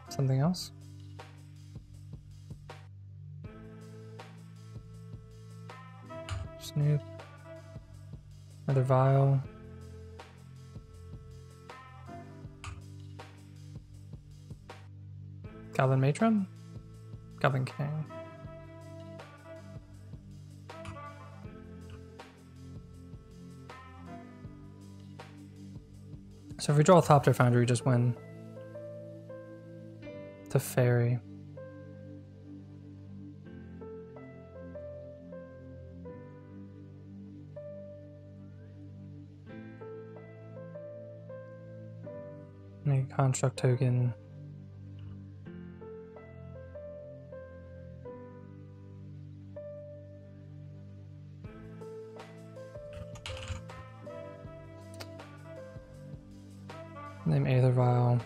S2: something else. Snoop. Another Vile. Goblin Matron? Goblin King. So if we draw a Thopter Foundry, we just win. To Fairy. Make a Construct token. Name Aether Vial.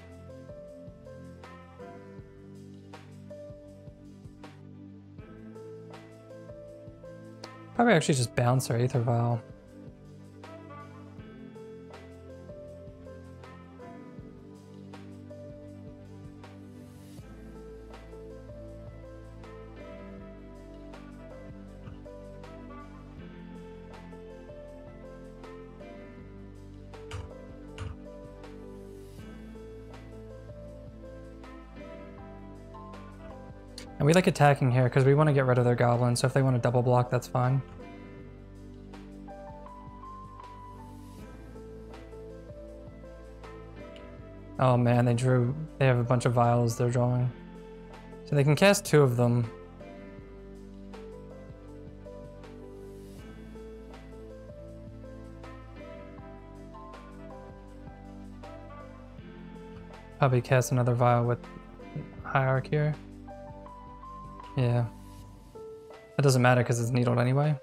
S2: Probably actually just bounce our Aether Vial. And we like attacking here because we want to get rid of their goblins, so if they want to double block, that's fine. Oh man, they have a bunch of vials they're drawing. So they can cast 2 of them. Probably cast another vial with Hierarch here. Yeah. That doesn't matter because it's needled anyway.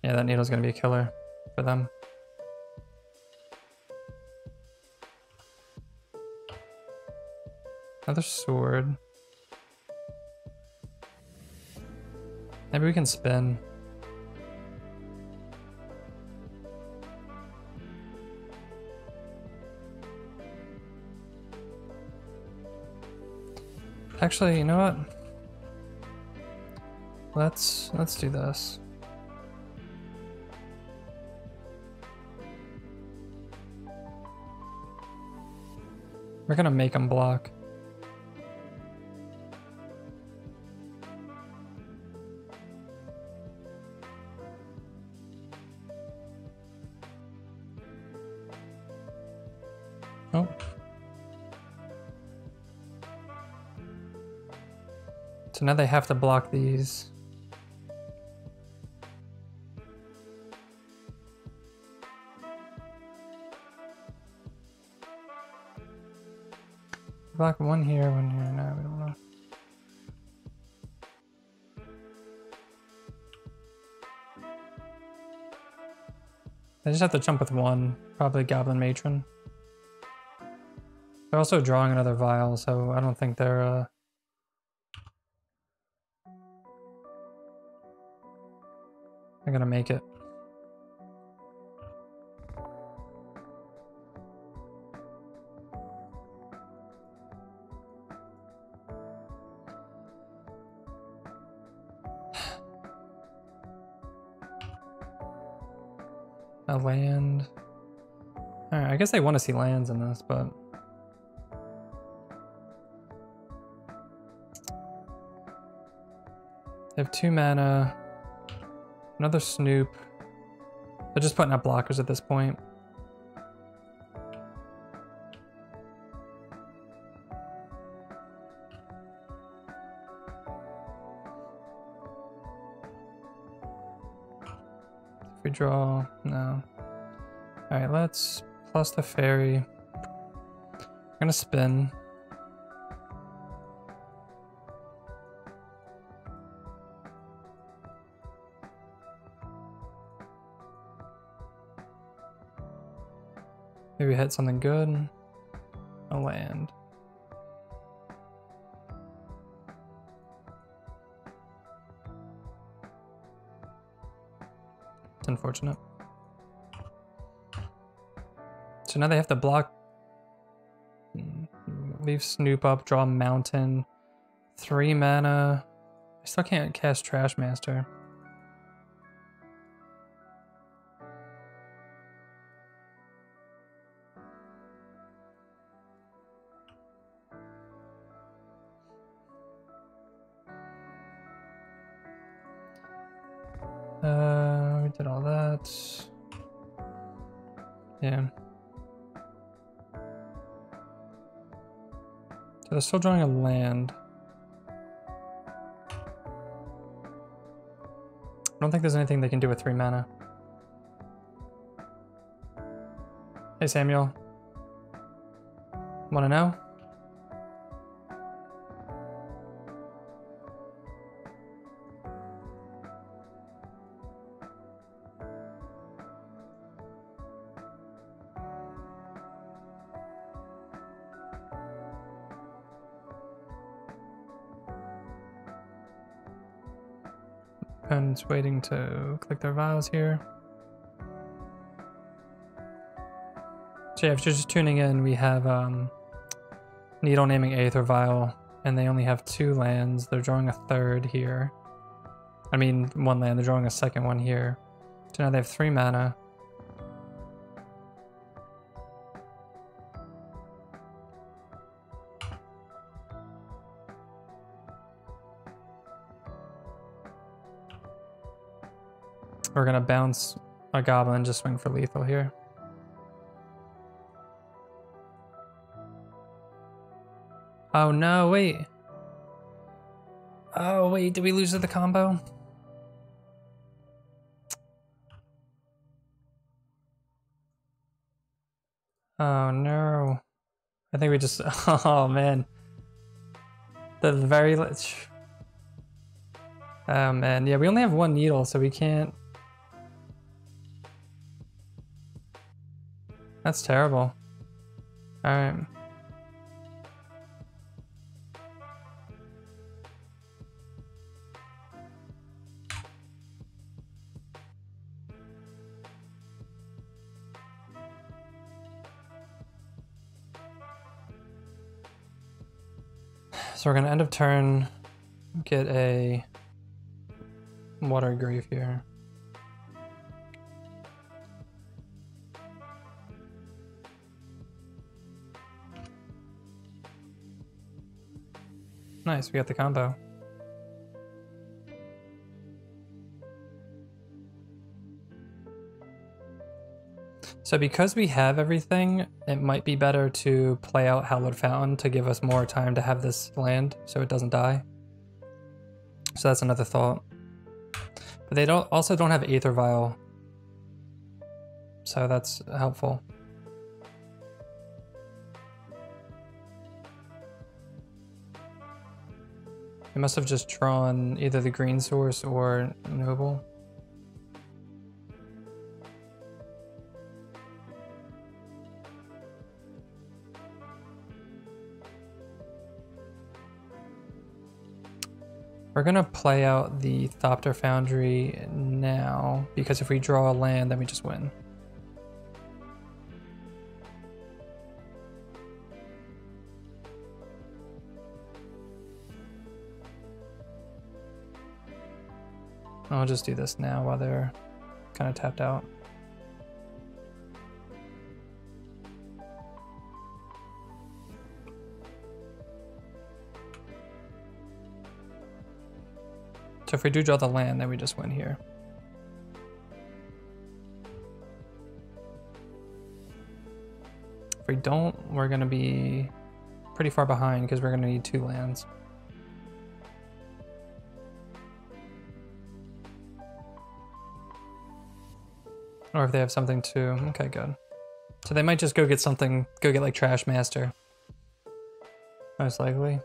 S2: Yeah, that needle's gonna be a killer for them. Another sword. Maybe we can spin. Actually, you know what? Let's do this. We're gonna make them block. Oh. So now they have to block these. Block one here, one here. No, we don't know. They just have to jump with one, probably Goblin Matron. They're also drawing another vial, so I don't think they're gonna make it. a land. Alright, I guess they want to see lands in this, but... They have 2 mana. Another Snoop. They're just putting up blockers at this point. If we draw, no. Alright, let's plus the fairy. I'm gonna spin. Maybe hit something good. A land. It's unfortunate. So now they have to block. Leave Snoop up, draw Mountain. 3 mana. I still can't cast Trash Master. We did all that. Yeah. So they're still drawing a land. I don't think there's anything they can do with 3 mana. Hey Samuel. Wanna know? Opponent's waiting to click their vials here. So yeah, if you're just tuning in, we have Needle naming Aether Vial, and they only have 2 lands. They're drawing a 3rd here. I mean, 1 land, they're drawing a 2nd one here. So now they have 3 mana. We're gonna bounce a goblin and just swing for lethal here. Oh no, wait. Oh wait, did we lose to the combo? Oh no. I think we just, oh man. The very, oh man, yeah, we only have 1 needle, so we can't. That's terrible. Alright. So we're gonna end of turn, get a Water Grief here. Nice, we got the combo. So because we have everything, it might be better to play out Hallowed Fountain to give us more time to have this land so it doesn't die. So that's another thought. But they also don't have Aether Vial. So that's helpful. They must have just drawn either the green source or Noble. We're gonna play out the Thopter Foundry now, because if we draw a land, then we just win. I'll just do this now while they're kind of tapped out. So if we do draw the land, then we just win here. If we don't, we're going to be pretty far behind because we're going to need 2 lands. Or if they have something too. Okay, good. So they might just go get something, go get like Trash Master. Most likely.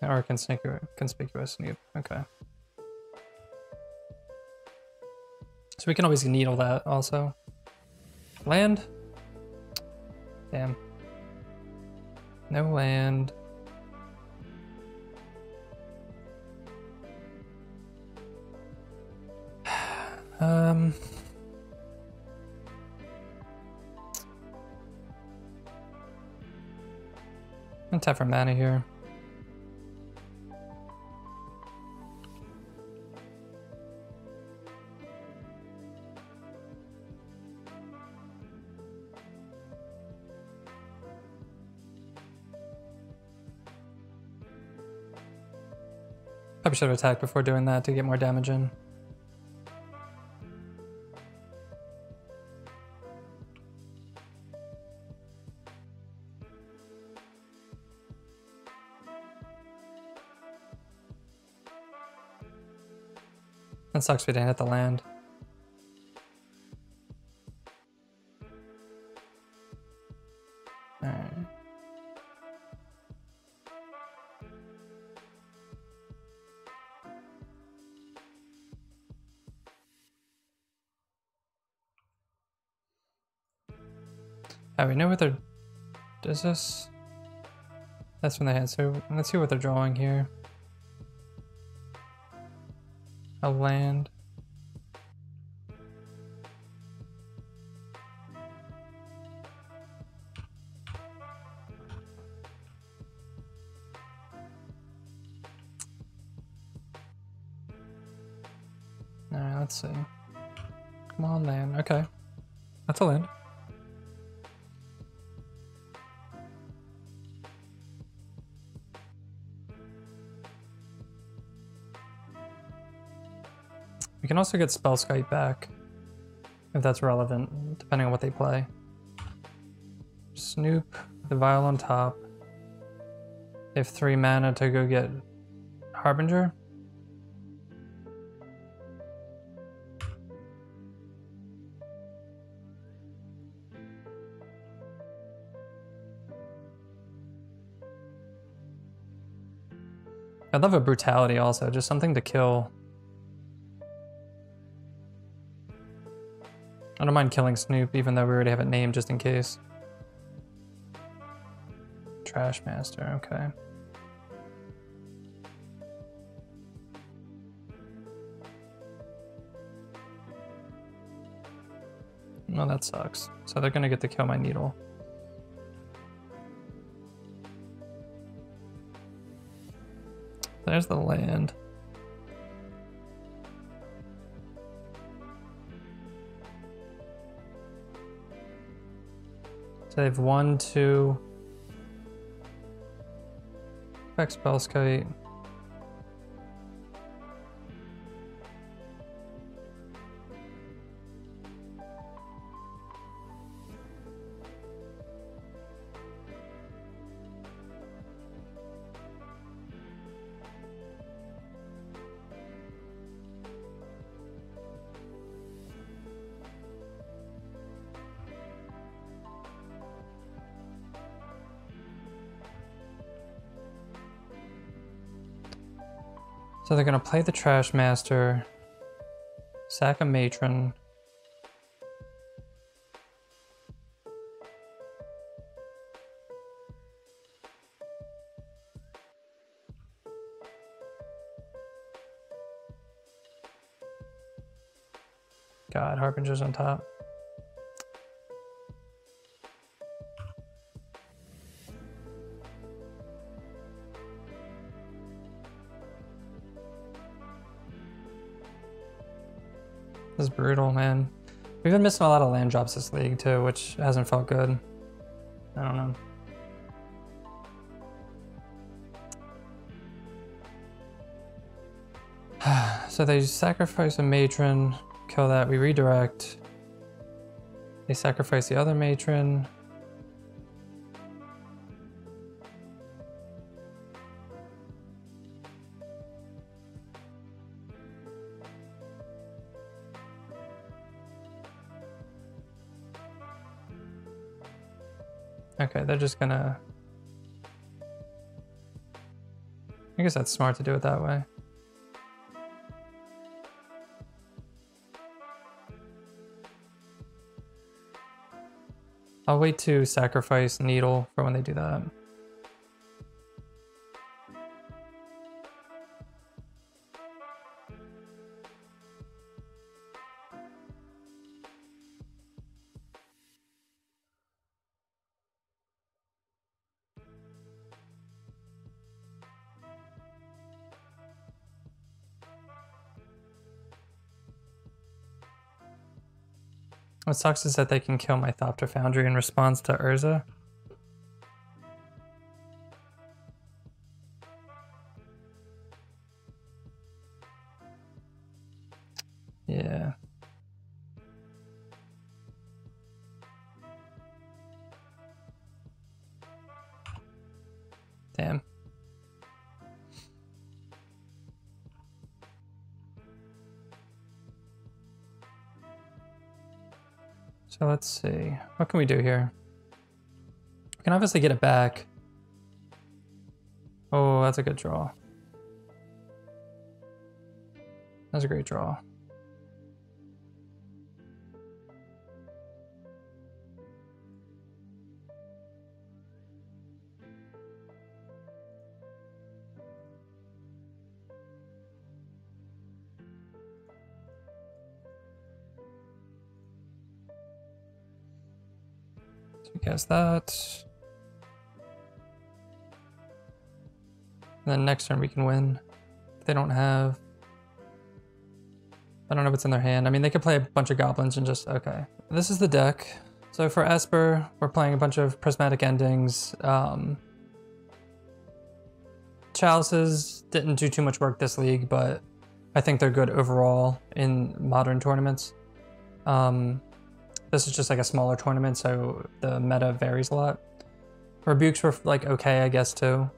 S2: Or conspicuous snoop. Okay. So we can always needle that also. Land? Damn. No land. I'm tap for mana here. Probably should have attacked before doing that to get more damage in. That sucks we didn't hit the land. Alright. We know what they're... Does this... That's from the hand, so let's see what they're drawing here. A land. Alright, let's see. Come on, land. Okay. That's a land. We can also get Spellskite back, if that's relevant, depending on what they play. Snoop, the Vial on top. They have 3 mana to go get Harbinger. I'd love a Brutality also, just something to kill. I don't mind killing Snoop, even though we already have it named just in case. Trash Master, okay. Well, that sucks. So they're gonna get to kill my Needle. There's the land. So they have 1, 2. Back Spellskite. So they're gonna play the Trash Master, sack a Matron. God, Harbinger's on top. This is brutal, man. We've been missing a lot of land drops this league too, which hasn't felt good. I don't know. So they sacrifice a matron, kill that, we redirect. They sacrifice the other matron. Okay, they're just gonna... I guess that's smart to do it that way. I'll wait to sacrifice Needle for when they do that. What sucks is that they can kill my Thopter Foundry in response to Urza. Yeah. Damn. So let's see, what can we do here? We can obviously get it back. Oh, that's a good draw. That's a great draw. Guess that. And then next turn we can win. If they don't have... I don't know what's in their hand. I mean, they could play a bunch of goblins and just... Okay. This is the deck. So for Esper, we're playing a bunch of prismatic endings. Chalices didn't do too much work this league, but I think they're good overall in modern tournaments. This is just like a smaller tournament, so the meta varies a lot. Rebukes were like okay, I guess, too.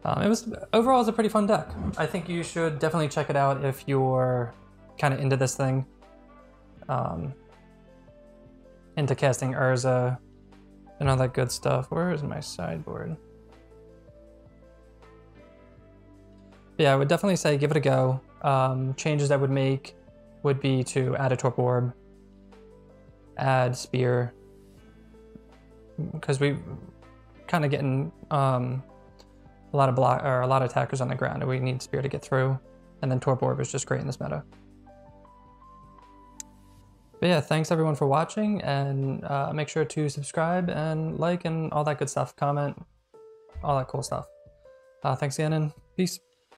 S2: It was overall, it's a pretty fun deck. I think you should definitely check it out if you're kind of into this thing. Into casting Urza and all that good stuff. Where is my sideboard? Yeah, I would definitely say give it a go. Changes I would make would be to add a Torp Orb, add Spear, because we kind of getting a lot of block or a lot of attackers on the ground, and we need Spear to get through. And then Torp Orb is just great in this meta. But yeah, thanks everyone for watching, and make sure to subscribe and like and all that good stuff. Comment, all that cool stuff. Thanks again, and peace.